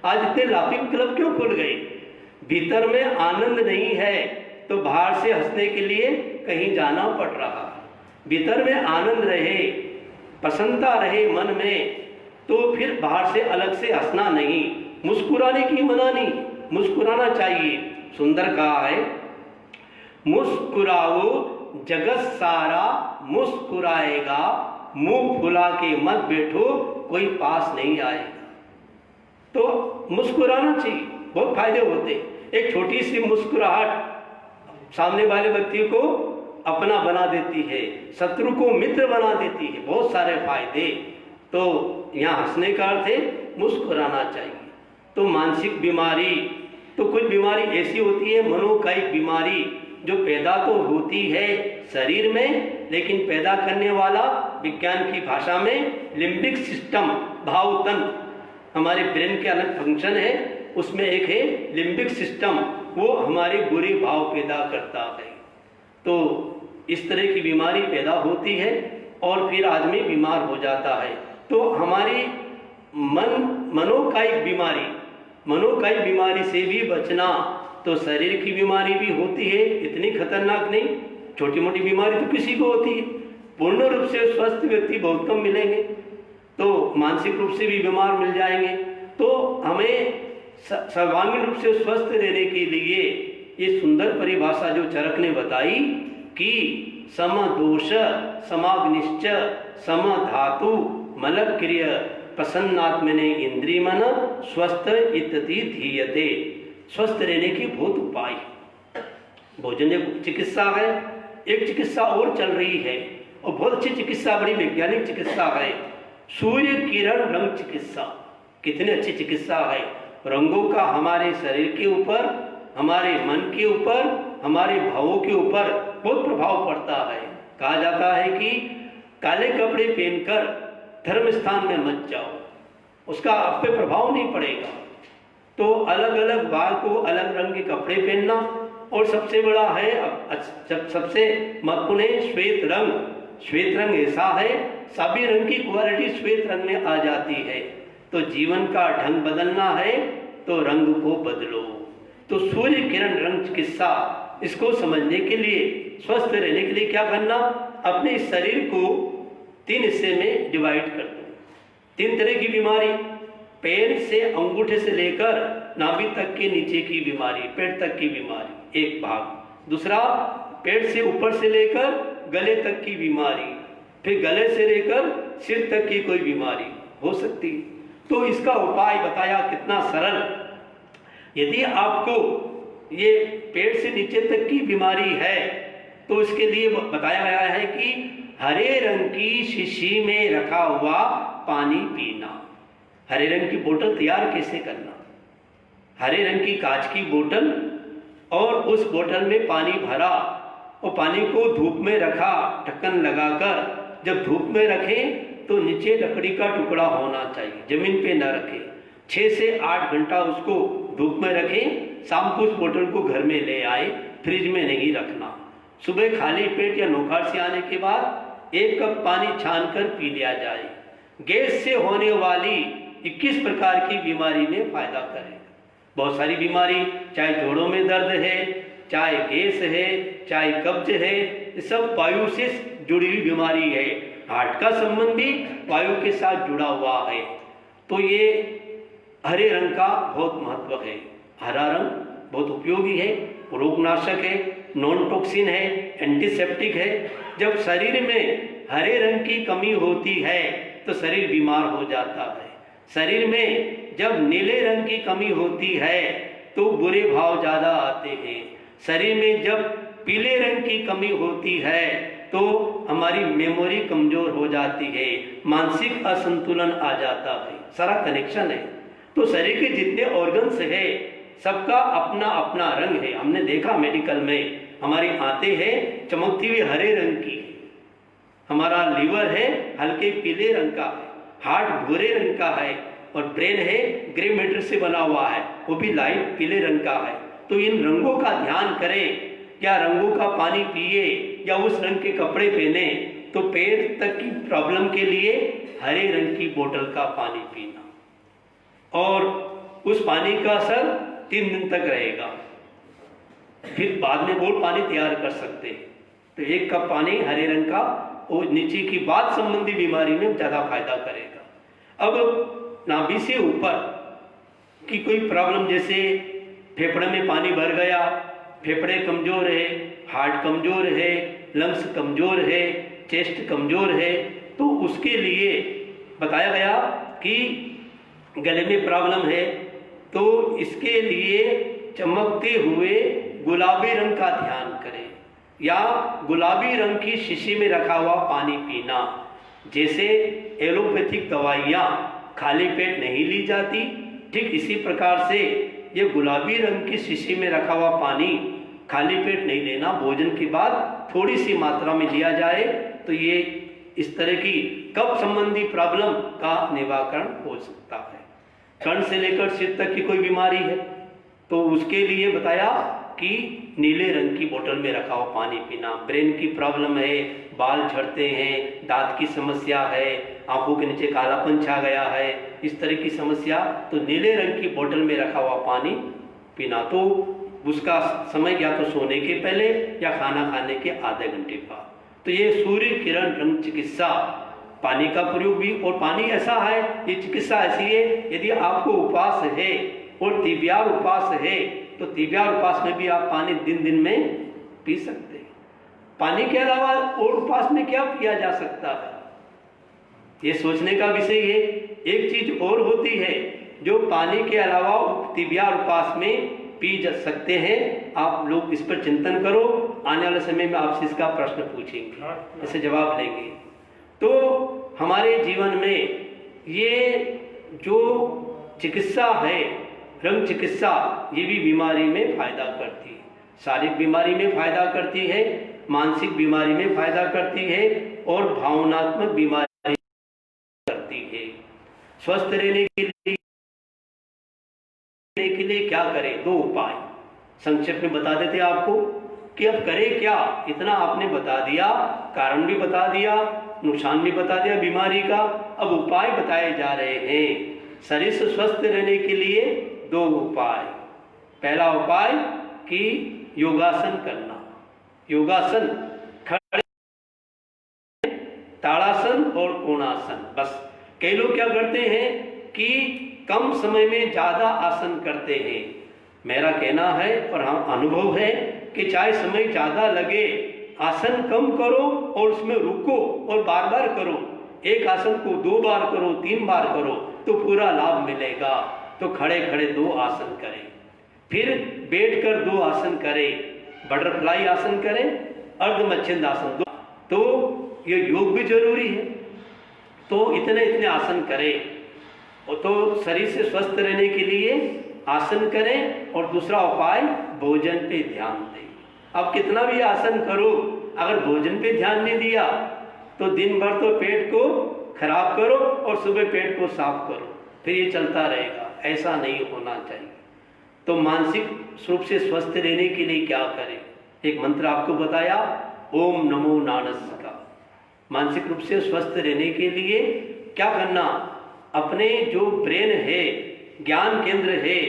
आज इतने लाफिंग क्लब क्यों खुल गए? भीतर में आनंद नहीं है तो बाहर से हंसने के लिए कहीं जाना पड़ रहा है। भीतर में आनंद रहे, प्रसन्नता रहे मन में, तो फिर बाहर से अलग से हंसना नहीं। मुस्कुराने की मना नहीं, मुस्कुराना चाहिए। सुंदर कहा है मुस्कुराओ जगत सारा मुस्कुराएगा, मुंह फुला के मत बैठो कोई पास नहीं आएगा। तो मुस्कुराना चाहिए, बहुत फायदे होते। एक छोटी सी मुस्कुराहट सामने वाले व्यक्ति को अपना बना देती है, शत्रु को मित्र बना देती है, बहुत सारे फायदे। तो यहाँ हंसने का अर्थ है मुस्कुराना चाहिए। तो मानसिक बीमारी, तो कुछ बीमारी ऐसी होती है मनोकायिक बीमारी जो पैदा तो होती है शरीर में, लेकिन पैदा करने वाला विज्ञान की भाषा में लिम्बिक सिस्टम, भाव तंत्र, हमारे ब्रेन के अलग फंक्शन है, उसमें एक है लिम्बिक सिस्टम, वो हमारे बुरे भाव पैदा करता है। तो इस तरह की बीमारी पैदा होती है और फिर आदमी बीमार हो जाता है। तो हमारी मनोकायिक बीमारी से भी बचना, तो शरीर की बीमारी भी होती है, इतनी खतरनाक नहीं, छोटी मोटी बीमारी तो किसी को होती है। पूर्ण रूप से स्वस्थ व्यक्ति बहुत कम मिलेंगे, तो मानसिक रूप से भी बीमार मिल जाएंगे। तो हमें सर्वांगीण रूप से स्वस्थ रहने के लिए ये सुंदर परिभाषा जो चरक ने बताई कि सम दोष समाग्निश्च सम धातु मल क्रिय प्रसन्नात्मने इंद्रिय मन स्वस्थ इत्यादि धीयते। स्वस्थ रहने की बहुत उपाय। भोजन एक चिकित्सा है, एक चिकित्सा और चल रही है और बहुत अच्छी चिकित्सा, बड़ी वैज्ञानिक चिकित्सा है, सूर्य किरण रंग चिकित्सा। कितनी अच्छी चिकित्सा है। रंगों का हमारे शरीर के ऊपर, हमारे मन के ऊपर, हमारे भावों के ऊपर बहुत प्रभाव पड़ता है। कहा जाता है कि काले कपड़े पहनकर धर्म स्थान में मत जाओ, उसका आप पे प्रभाव नहीं पड़ेगा। तो अलग अलग बार को अलग रंग के कपड़े पहनना, और सबसे बड़ा है, सबसे महत्वपूर्ण है श्वेत रंग। श्वेत रंग ऐसा है, सभी रंग की क्वालिटी श्वेत रंग में आ जाती है। तो जीवन का ढंग बदलना है तो रंग को बदलो। तो सूर्य किरण रंग चिकित्सा, इसको समझने के लिए, स्वस्थ रहने के लिए क्या करना, अपने शरीर को 3 हिस्से में डिवाइड कर दो। 3 तरह की बीमारी, पैर से अंगूठे से लेकर नाभि तक के नीचे की बीमारी, पेट तक की बीमारी एक भाग। दूसरा, पेट से ऊपर से लेकर गले तक की बीमारी, फिर गले से लेकर सिर तक की कोई बीमारी हो सकती है। तो इसका उपाय बताया कितना सरल। यदि आपको ये पेट से नीचे तक की बीमारी है तो इसके लिए बताया गया है कि हरे रंग की शीशी में रखा हुआ पानी पीना। हरे रंग की बोतल तैयार कैसे करना, हरे रंग की कांच की बोतल, और उस बोतल में पानी भरा और पानी को धूप में रखा ढक्कन लगाकर। जब धूप में रखें तो नीचे लकड़ी का टुकड़ा होना चाहिए, जमीन पे न रखें। 6 से 8 घंटा उसको धूप में रखें। शाम को उस बोतल को घर में ले आए, फ्रिज में नहीं रखना। सुबह खाली पेट या नौकार से आने के बाद 1 कप पानी छान कर पी लिया जाए। गैस से होने वाली 21 प्रकार की बीमारी में फायदा करेगा। बहुत सारी बीमारी, चाहे जोड़ों में दर्द है, चाहे गैस है, चाहे कब्ज है, ये सब वायु से जुड़ी हुई बीमारी है। हार्ट का संबंध भी वायु के साथ जुड़ा हुआ है। तो ये हरे रंग का बहुत महत्व है। हरा रंग बहुत उपयोगी है, रोगनाशक है, नॉन टॉक्सिन है, एंटीसेप्टिक है। जब शरीर में हरे रंग की कमी होती है तो शरीर बीमार हो जाता है। शरीर में जब नीले रंग की कमी होती है तो बुरे भाव ज्यादा आते हैं। शरीर में जब पीले रंग की कमी होती है तो हमारी मेमोरी कमजोर हो जाती है, मानसिक असंतुलन आ जाता है। सारा कनेक्शन है। तो शरीर के जितने ऑर्गन्स है सबका अपना अपना रंग है। हमने देखा मेडिकल में हमारी आंतें हैं चमकती हुई हरे रंग की है, हमारा लीवर है हल्के पीले रंग का है, हार्ट भूरे रंग का है और ब्रेन है ग्रे मैटर से बना हुआ है, वो भी लाइट पीले रंग का है। तो इन रंगों का ध्यान करें, या रंगों का पानी पिए या उस रंग के कपड़े पहने, तो पेट तक की प्रॉब्लम के लिए हरे रंग की बोतल का पानी पीना, और उस पानी का असर 3 दिन तक रहेगा, फिर बाद में और पानी तैयार कर सकते हैं। तो 1 कप पानी हरे रंग का वो नीचे की बात संबंधी बीमारी में ज़्यादा फायदा करेगा। अब नाभि से ऊपर की कोई प्रॉब्लम, जैसे फेफड़े में पानी भर गया, फेफड़े कमजोर है, हार्ट कमजोर है, लंग्स कमजोर है, चेस्ट कमजोर है, तो उसके लिए बताया गया कि गले में प्रॉब्लम है तो इसके लिए चमकते हुए गुलाबी रंग का ध्यान करें, या गुलाबी रंग की शीशी में रखा हुआ पानी पीना। जैसे एलोपैथिक दवाइयाँ खाली पेट नहीं ली जाती, ठीक इसी प्रकार से ये गुलाबी रंग की शीशी में रखा हुआ पानी खाली पेट नहीं लेना, भोजन के बाद थोड़ी सी मात्रा में लिया जाए तो ये इस तरह की कफ संबंधी प्रॉब्लम का निवारण हो सकता है। कर्ण से लेकर सिर तक की कोई बीमारी है तो उसके लिए बताया कि नीले रंग की बोतल में रखा हुआ पानी पीना। ब्रेन की प्रॉब्लम है, बाल झड़ते हैं, दांत की समस्या है, आंखों के नीचे कालापन छा गया है, इस तरह की समस्या, तो नीले रंग की बोतल में रखा हुआ पानी पीना। तो उसका समय या तो सोने के पहले या खाना खाने के आधे घंटे बाद। तो ये सूर्य किरण रंग चिकित्सा, पानी का प्रयोग भी, और पानी ऐसा है, ये चिकित्सा ऐसी है, यदि आपको उपवास है और तिबियार उपवास है तो तिबियार उपवास में भी आप पानी दिन दिन में पी सकते हैं। पानी के अलावा और उपवास में क्या पिया जा सकता है, ये सोचने का विषय है। एक चीज और होती है जो पानी के अलावा तिबियार उपवास में पी जा सकते हैं, आप लोग इस पर चिंतन करो, आने वाले समय में आपसे इसका प्रश्न पूछेंगे, इसे जवाब लेंगे। तो हमारे जीवन में ये जो चिकित्सा है, रंग चिकित्सा, ये भी बीमारी में फायदा करती है, शारीरिक बीमारी में फायदा करती है, मानसिक बीमारी में फायदा करती है और भावनात्मक बीमारी करती है। स्वस्थ रहने के लिए क्या करें, 2 उपाय संक्षेप में बता देते आपको कि अब करें क्या। इतना आपने बता दिया, कारण भी बता दिया, नुकसान भी बता दिया बीमारी का, अब उपाय बताए जा रहे हैं। शरीर से स्वस्थ रहने के लिए 2 उपाय। पहला उपाय कि योगासन करना, योगासन, खड़े, ताड़ासन और कोणासन। बस कई लोग क्या करते हैं कि कम समय में ज्यादा आसन करते हैं। मेरा कहना है और हाँ अनुभव है कि चाहे समय ज्यादा लगे, आसन कम करो और उसमें रुको और बार बार करो। एक आसन को 2 बार करो, 3 बार करो तो पूरा लाभ मिलेगा। तो खड़े खड़े 2 आसन करें, फिर बैठकर 2 आसन करें, बटरफ्लाई आसन करें, अर्धमच्छिंद आसन 2। तो ये योग भी जरूरी है, तो इतने आसन करें। तो शरीर से स्वस्थ रहने के लिए आसन करें, और दूसरा उपाय भोजन पे ध्यान दें। अब कितना भी आसन करो, अगर भोजन पे ध्यान नहीं दिया तो दिन भर तो पेट को खराब करो और सुबह पेट को साफ करो, फिर ये चलता रहेगा। ऐसा नहीं होना चाहिए। तो मानसिक रूप से स्वस्थ रहने के लिए क्या करें, एक मंत्र आपको बताया, ओम नमो नानस का। मानसिक रूप से स्वस्थ रहने के लिए क्या करना, अपने जो ब्रेन है, ज्ञान केंद्र है,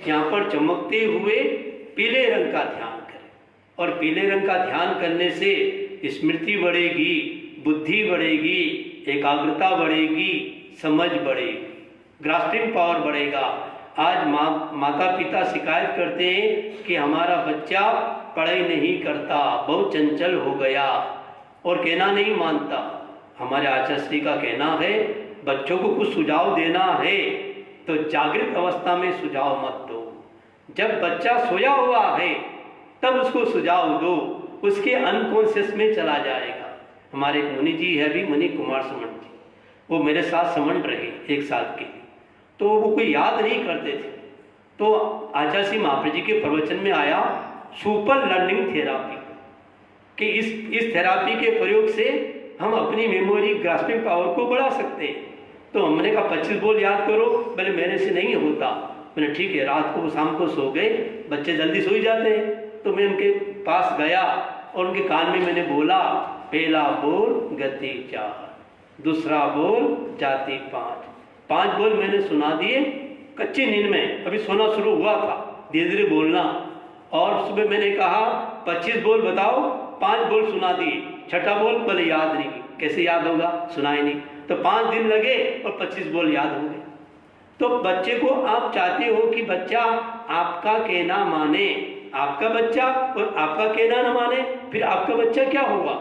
यहाँ पर चमकते हुए पीले रंग का ध्यान करें। और पीले रंग का ध्यान करने से स्मृति बढ़ेगी, बुद्धि बढ़ेगी, एकाग्रता बढ़ेगी, समझ बढ़ेगी, ग्रास्पिंग पावर बढ़ेगा। आज माता पिता शिकायत करते हैं कि हमारा बच्चा पढ़ाई नहीं करता, बहुत चंचल हो गया, और कहना नहीं मानता। हमारे आचार्य श्री का कहना है, बच्चों को कुछ सुझाव देना है तो जागृत अवस्था में सुझाव मत दो, जब बच्चा सोया हुआ है तब उसको सुझाव दो, उसके अनकॉन्शियस में चला जाएगा। हमारे एक मुनि जी है, भी मुनि कुमार समण जी, वो मेरे साथ समण रहे 1 साल के, तो वो कोई याद नहीं करते थे। तो आचार्य श्री महाप्रभु जी के प्रवचन में आया सुपर लर्निंग थेरापी, कि इस थेरापी के प्रयोग से हम अपनी मेमोरी ग्रास्पिंग पावर को बढ़ा सकते हैं। तो हमने कहा 25 बोल याद करो। बोले मेरे से नहीं होता। मैंने ठीक है, रात को शाम को सो गए, बच्चे जल्दी सो ही जाते हैं। तो मैं उनके पास गया और उनके कान में मैंने बोला, पहला बोल गति 4, दूसरा बोल जाति 5। 5 बोल मैंने सुना दिए कच्ची नींद में, अभी सोना शुरू हुआ था, धीरे धीरे बोलना। और सुबह मैंने कहा 25 बोल बताओ, 5 बोल सुना दिए, छठा बोल बोले याद नहीं। कैसे याद होगा, सुना ही नहीं। तो 5 दिन लगे और 25 बोल याद हो गए। तो बच्चे को आप चाहते हो कि बच्चा आपका कहना माने, आपका बच्चा और आपका कहना न माने, फिर आपका बच्चा क्या होगा?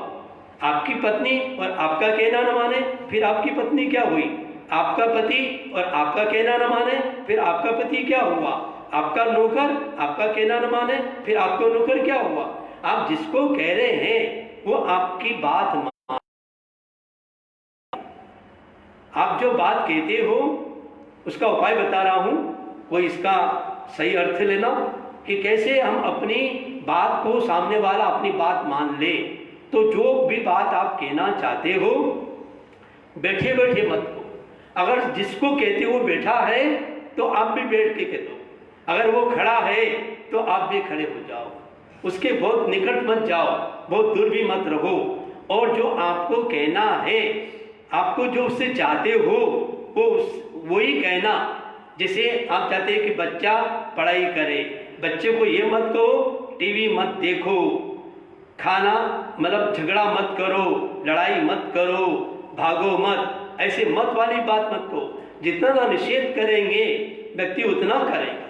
आपकी पत्नी और आपका कहना न माने, फिर आपकी पत्नी क्या हुई? आपका पति और आपका कहना न माने, फिर आपका पति क्या हुआ? आपका नौकर आपका कहना न माने, फिर आपका नौकर क्या हुआ? आप जिसको कह रहे हैं वो आपकी बात माने। आप जो बात कहते हो उसका उपाय बता रहा हूं, वो इसका सही अर्थ लेना कि कैसे हम अपनी बात को सामने वाला अपनी बात मान ले। तो जो भी बात आप कहना चाहते हो बैठे बैठे मत कहो। अगर जिसको कहते हो बैठा है तो आप भी बैठ के कह दो, अगर वो खड़ा है तो आप भी खड़े हो जाओ। उसके बहुत निकट मत जाओ, बहुत दूर भी मत रहो। और जो आपको कहना है, आपको जो उससे चाहते हो वो वही कहना। जैसे आप चाहते हैं कि बच्चा पढ़ाई करे, बच्चे को ये मत कहो टीवी मत देखो, खाना मतलब झगड़ा मत करो, लड़ाई मत करो, भागो मत, ऐसे मत वाली बात मत कहो। जितना ना निषेध करेंगे व्यक्ति उतना करेगा।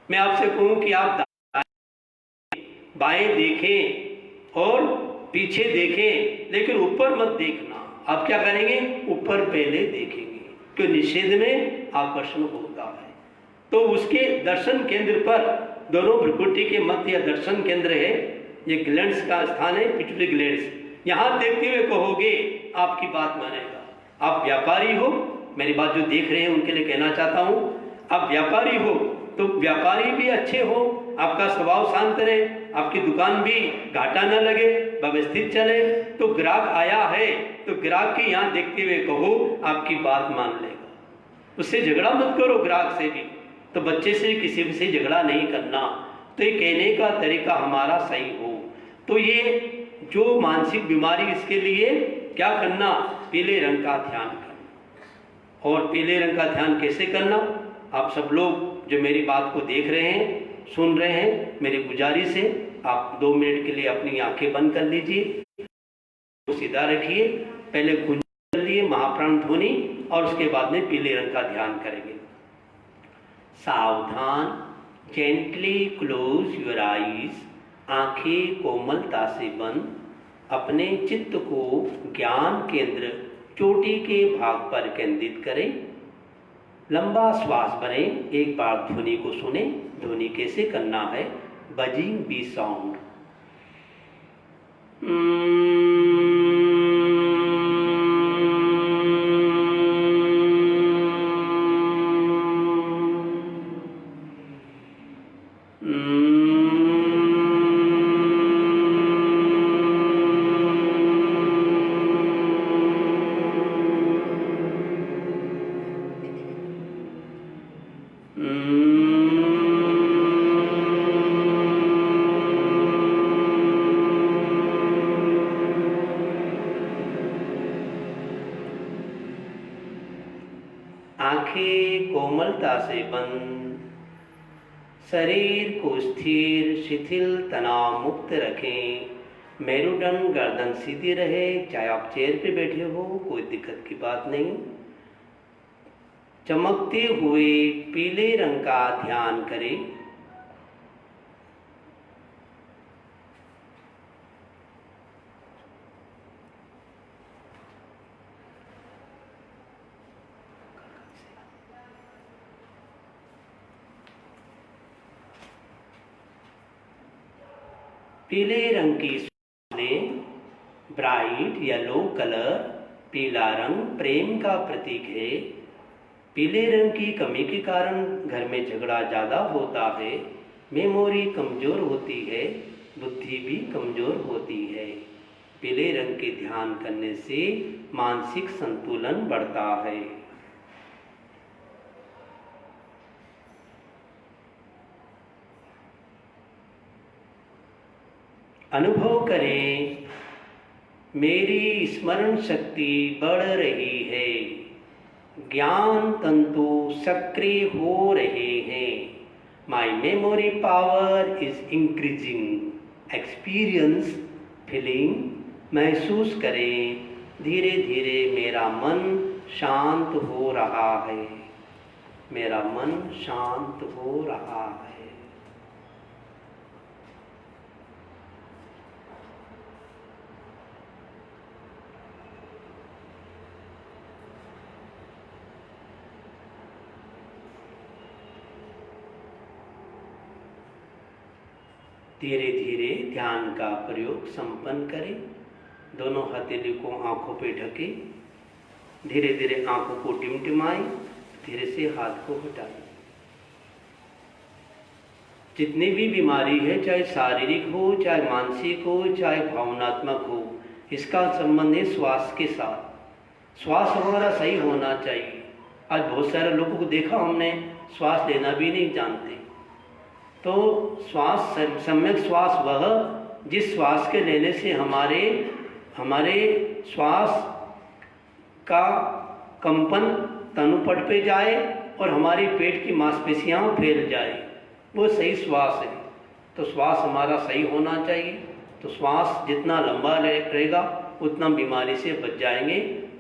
मैं आपसे कहूं कि आप बाएं देखें और पीछे देखें, लेकिन ऊपर मत देखना। आप क्या करेंगे? ऊपर पहले देखेंगे, क्यों? निषेध में आकर्षण होता है। तो उसके दर्शन केंद्र पर, दोनों भ्रुकुटी के मध्य या दर्शन केंद्र है, ये ग्लैंड्स का स्थान है, पिट्यूटरी ग्लैंड्स। यहां देखते हुए कहोगे, आपकी बात मानेगा। आप व्यापारी हो, मेरी बात जो देख रहे हैं उनके लिए कहना चाहता हूं, आप व्यापारी हो तो व्यापारी भी अच्छे हो, आपका स्वभाव शांत रहे, आपकी दुकान भी घाटा न लगे, व्यवस्थित चले। तो ग्राहक आया है तो ग्राहक के यहाँ देखते हुए कहो, आपकी बात मान लेगा। उससे झगड़ा मत करो, ग्राहक से भी। तो बच्चे से किसी से झगड़ा नहीं करना। तो ये कहने का तरीका हमारा सही हो। तो ये जो मानसिक बीमारी, इसके लिए क्या करना? पीले रंग का ध्यान करना। और पीले रंग का ध्यान कैसे करना? आप सब लोग जो मेरी बात को देख रहे हैं, सुन रहे हैं, मेरी गुजारिश है आप 2 मिनट के लिए अपनी आंखें बंद कर लीजिए, तो सीधा रखिए, पहले गुंजन कर लिए महाप्राण ध्वनि और उसके बाद में पीले रंग का ध्यान करेंगे। सावधान, जेंटली क्लोज योर आईज, आंखें कोमलता से बंद, अपने चित्त को ज्ञान केंद्र चोटी के भाग पर केंद्रित करें। लंबा श्वास भरें, एक बार ध्वनि को सुने। ध्वनि कैसे करना है? Buzzing bee sound. आंखें कोमलता से बंद, शरीर को स्थिर शिथिल तनाव मुक्त रखें। मेरुदंड गर्दन सीधी रहे, चाहे आप चेयर पे बैठे हो, कोई दिक्कत की बात नहीं। चमकते हुए पीले रंग का ध्यान करें। पीले रंग की लें। ब्राइट येलो कलर, पीला रंग प्रेम का प्रतीक है। पीले रंग की कमी के कारण घर में झगड़ा ज़्यादा होता है, मेमोरी कमज़ोर होती है, बुद्धि भी कमज़ोर होती है। पीले रंग के ध्यान करने से मानसिक संतुलन बढ़ता है। अनुभव करें, मेरी स्मरण शक्ति बढ़ रही है, ज्ञान तंतु सक्रिय हो रहे हैं। My memory power is increasing. Experience feeling, महसूस करें, धीरे धीरे मेरा मन शांत हो रहा है, मेरा मन शांत हो रहा है। धीरे धीरे ध्यान का प्रयोग संपन्न करें। दोनों हथेली को आंखों पे ढके, धीरे धीरे आंखों को टिमटिमाएं, धीरे से हाथ को हटाएं। जितनी भी बीमारी है, चाहे शारीरिक हो, चाहे मानसिक हो, चाहे भावनात्मक हो, इसका संबंध है श्वास के साथ। श्वास हमारा सही होना चाहिए। आज बहुत सारे लोगों को देखा हमने, श्वास लेना भी नहीं जानते। तो श्वास, सम्यक श्वास वह जिस श्वास के लेने से हमारे श्वास का कंपन तनुपट पे जाए और हमारी पेट की मांसपेशियां फैल जाए, वो सही श्वास है। तो श्वास हमारा सही होना चाहिए। तो श्वास जितना लंबा रहेगा उतना बीमारी से बच जाएंगे।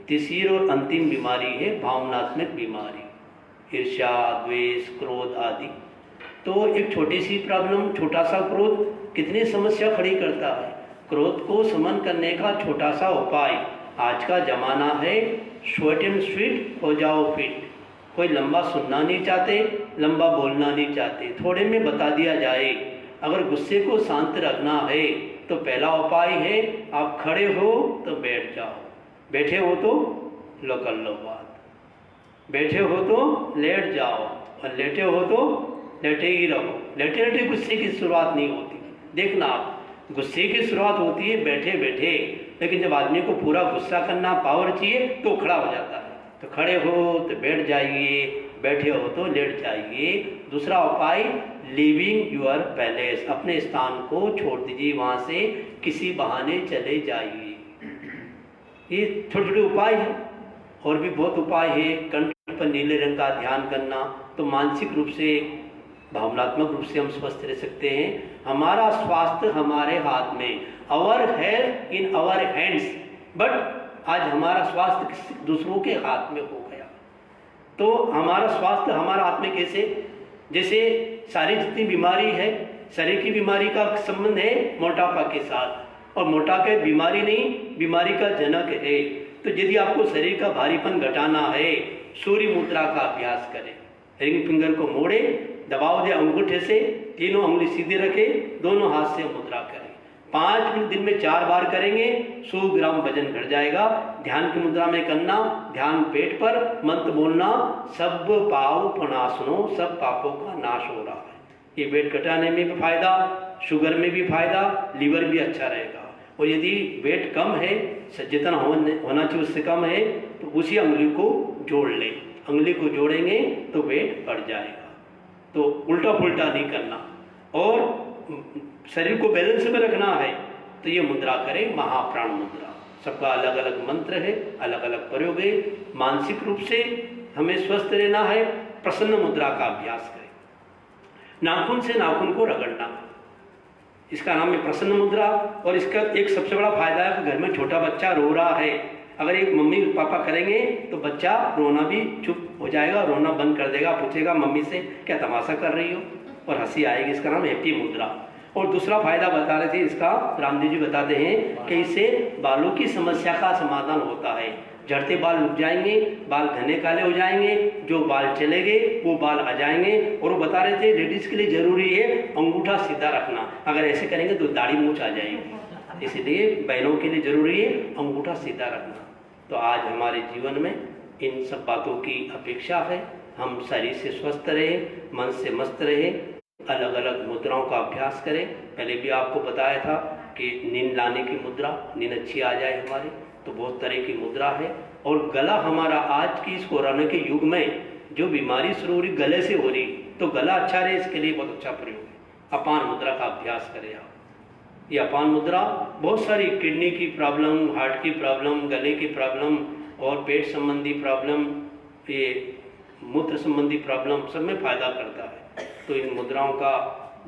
तीसरी और अंतिम बीमारी है भावनात्मक बीमारी, ईर्ष्या, द्वेष, क्रोध आदि। तो एक छोटी सी प्रॉब्लम, छोटा सा क्रोध कितनी समस्या खड़ी करता है। क्रोध को समन करने का छोटा सा उपाय, आज का जमाना है शॉर्ट एंड स्वीट, हो जाओ फिट। कोई लंबा सुनना नहीं चाहते, लंबा बोलना नहीं चाहते, थोड़े में बता दिया जाए। अगर गुस्से को शांत रखना है तो पहला उपाय है, आप खड़े हो तो बैठ जाओ, बैठे हो तो लो कर लो बात, बैठे हो तो लेट जाओ और लेटे हो तो लेटे ही रहो। लेटे लेटे गुस्से की शुरुआत नहीं होती। देखना आप, गुस्से की शुरुआत होती है बैठे बैठे, लेकिन जब आदमी को पूरा गुस्सा करना पावर चाहिए तो खड़ा हो जाता है। तो खड़े हो तो बैठ जाइए, बैठे हो तो लेट जाइए। दूसरा उपाय, लिविंग योर पैलेस, अपने स्थान को छोड़ दीजिए, वहाँ से किसी बहाने चले जाइए। ये छोटे छोटे उपाय हैं, और भी बहुत उपाय है। कंठ पर नीले रंग का ध्यान करना, तो मानसिक रूप से, भावनात्मक रूप से हम स्वस्थ रह सकते हैं। हमारा स्वास्थ्य हमारे हाथ में, our health in our hands. But आज हमारा स्वास्थ्य दूसरों के हाथ में हो गया। तो हमारा स्वास्थ्य हमारा हाथ में कैसे? जैसे सारी जितनी बीमारी है, शरीर की बीमारी का संबंध है मोटापा के साथ, और मोटापा बीमारी नहीं, बीमारी का जनक है। तो यदि आपको शरीर का भारीपन घटाना है, सूर्य मुद्रा का अभ्यास करें। रिंग फिंगर को मोड़े, दबाव दे अंगूठे से, तीनों उंगली सीधे रखे, दोनों हाथ से मुद्रा करें। 5 मिनट दिन में 4 बार करेंगे, 100 ग्राम वजन घट जाएगा। ध्यान की मुद्रा में करना, ध्यान पेट पर, मंत्र बोलना, सब पाप प्रनाशनो, सब पापों का नाश हो रहा है। ये वेट घटाने में भी फायदा, शुगर में भी फायदा, लीवर भी अच्छा रहेगा। और यदि वेट कम है, जितना होना चाहिए उससे कम है, तो उसी उंगली को जोड़ लें। उंगली को जोड़ेंगे तो वेट बढ़ जाएगा। तो उल्टा पुल्टा नहीं करना, और शरीर को बैलेंस में रखना है तो ये मुद्रा करें, महाप्राण मुद्रा। सबका अलग अलग मंत्र है, अलग अलग प्रयोग है। मानसिक रूप से हमें स्वस्थ रहना है, प्रसन्न मुद्रा का अभ्यास करें। नाखून से नाखून को रगड़ना, इसका नाम है प्रसन्न मुद्रा। और इसका एक सबसे बड़ा फायदा है कि घर में छोटा बच्चा रो रहा है, अगर एक मम्मी पापा करेंगे तो बच्चा रोना भी चुप हो जाएगा, रोना बंद कर देगा, पूछेगा मम्मी से क्या तमाशा कर रही हो, और हंसी आएगी। इसका नाम हैप्पी मुद्रा। और दूसरा फायदा बता रहे थे इसका, रामदेव जी बताते हैं कि इससे बालों की समस्या का समाधान होता है। झड़ते बाल रुक जाएंगे, बाल घने काले हो जाएंगे, जो बाल चले गए वो बाल आ जाएंगे। और वो बता रहे थे लेडीज के लिए जरूरी है अंगूठा सीधा रखना, अगर ऐसे करेंगे तो दाढ़ी मूंछ आ जाएगी, इसलिए बहनों के लिए जरूरी है अंगूठा सीधा रखना। तो आज हमारे जीवन में इन सब बातों की अपेक्षा है, हम शरीर से स्वस्थ रहे, मन से मस्त रहे, अलग अलग मुद्राओं का अभ्यास करें। पहले भी आपको बताया था कि नींद लाने की मुद्रा, नींद अच्छी आ जाए हमारी, तो बहुत तरह की मुद्रा है। और गला हमारा आज की इस कोरोना के युग में जो बीमारी शुरू हो रही गले से हो रही, तो गला अच्छा रहे इसके लिए बहुत अच्छा प्रयोग है। अपान मुद्रा का अभ्यास करें आप। ये अपान मुद्रा बहुत सारी किडनी की प्रॉब्लम, हार्ट की प्रॉब्लम, गले की प्रॉब्लम और पेट संबंधी प्रॉब्लम, ये मूत्र संबंधी प्रॉब्लम सब में फायदा करता है। तो इन मुद्राओं का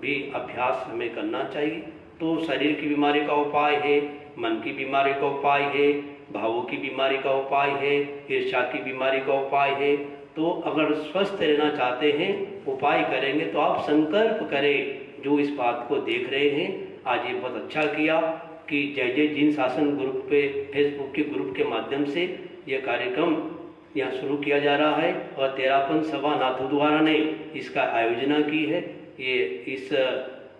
भी अभ्यास हमें करना चाहिए। तो शरीर की बीमारी का उपाय है, मन की बीमारी का उपाय है, भावों की बीमारी का उपाय है, ईर्ष्या की बीमारी का उपाय है। तो अगर स्वस्थ रहना चाहते हैं, उपाय करेंगे तो आप संकल्प करें। जो इस बात को देख रहे हैं, आज ये बहुत अच्छा किया कि जय जय जिन शासन ग्रुप पे, फेसबुक के ग्रुप के माध्यम से यह कार्यक्रम यहाँ शुरू किया जा रहा है और तेरापन सभा नाथों द्वारा ने इसका आयोजना की है। ये इस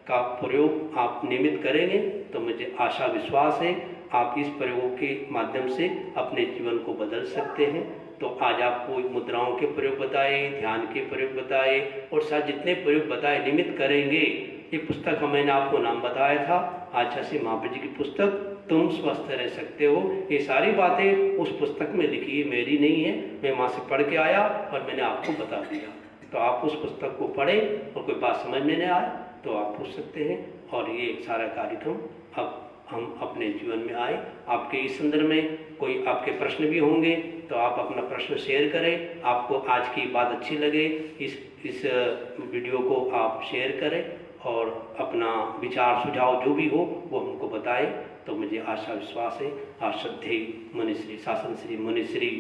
का प्रयोग आप नियमित करेंगे तो मुझे आशा विश्वास है आप इस प्रयोगों के माध्यम से अपने जीवन को बदल सकते हैं। तो आज आपको मुद्राओं के प्रयोग बताए, ध्यान के प्रयोग बताए और साथ जितने प्रयोग बताए नियमित करेंगे। ये पुस्तक का मैंने आपको नाम बताया था, आचार्य श्री महावीर जी की पुस्तक तुम स्वस्थ रह सकते हो। ये सारी बातें उस पुस्तक में लिखी है, मेरी नहीं है। मैं वहाँ से पढ़ के आया और मैंने आपको बता दिया। तो आप उस पुस्तक को पढ़ें और कोई बात समझ में नहीं आए तो आप पूछ सकते हैं। और ये सारा कार्यक्रम अब हम अपने जीवन में आए। आपके इस संदर्भ में कोई आपके प्रश्न भी होंगे तो आप अपना प्रश्न शेयर करें। आपको आज की बात अच्छी लगे, इस वीडियो को आप शेयर करें और अपना विचार सुझाव जो भी हो वो हमको बताएं। तो मुझे आशा विश्वास है आज श्रद्धेय मुनिश्री शासन श्री मुनिश्री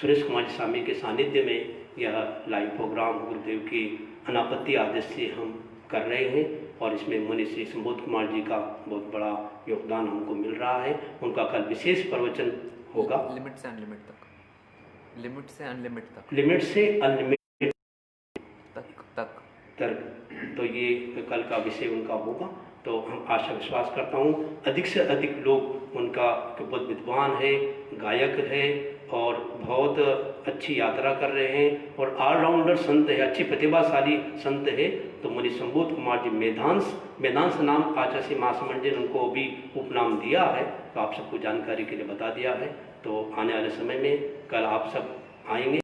सुरेश कुमार स्वामी के सानिध्य में यह लाइव प्रोग्राम गुरुदेव के अनापत्ति आदेश से हम कर रहे हैं और इसमें मुनिश्री संबोध कुमार जी का बहुत बड़ा योगदान हमको मिल रहा है। उनका कल विशेष प्रवचन होगा। लिमिट से अनलिमिट तक, लिमिट से अनलिमिट तक, लिमिट से अनलिमिट तक। तो ये कल का विषय उनका होगा। तो हम आशा विश्वास करता हूँ अधिक से अधिक लोग उनका बहुत विद्वान है, गायक है और बहुत अच्छी यात्रा कर रहे हैं और ऑलराउंडर संत है, अच्छी प्रतिभाशाली संत है। तो मुनि संबोध कुमार जी वेदांश नाम आचार्य श्री महासमंड जी ने उनको भी उपनाम दिया है। तो आप सबको जानकारी के लिए बता दिया है। तो आने वाले समय में कल आप सब आएंगे।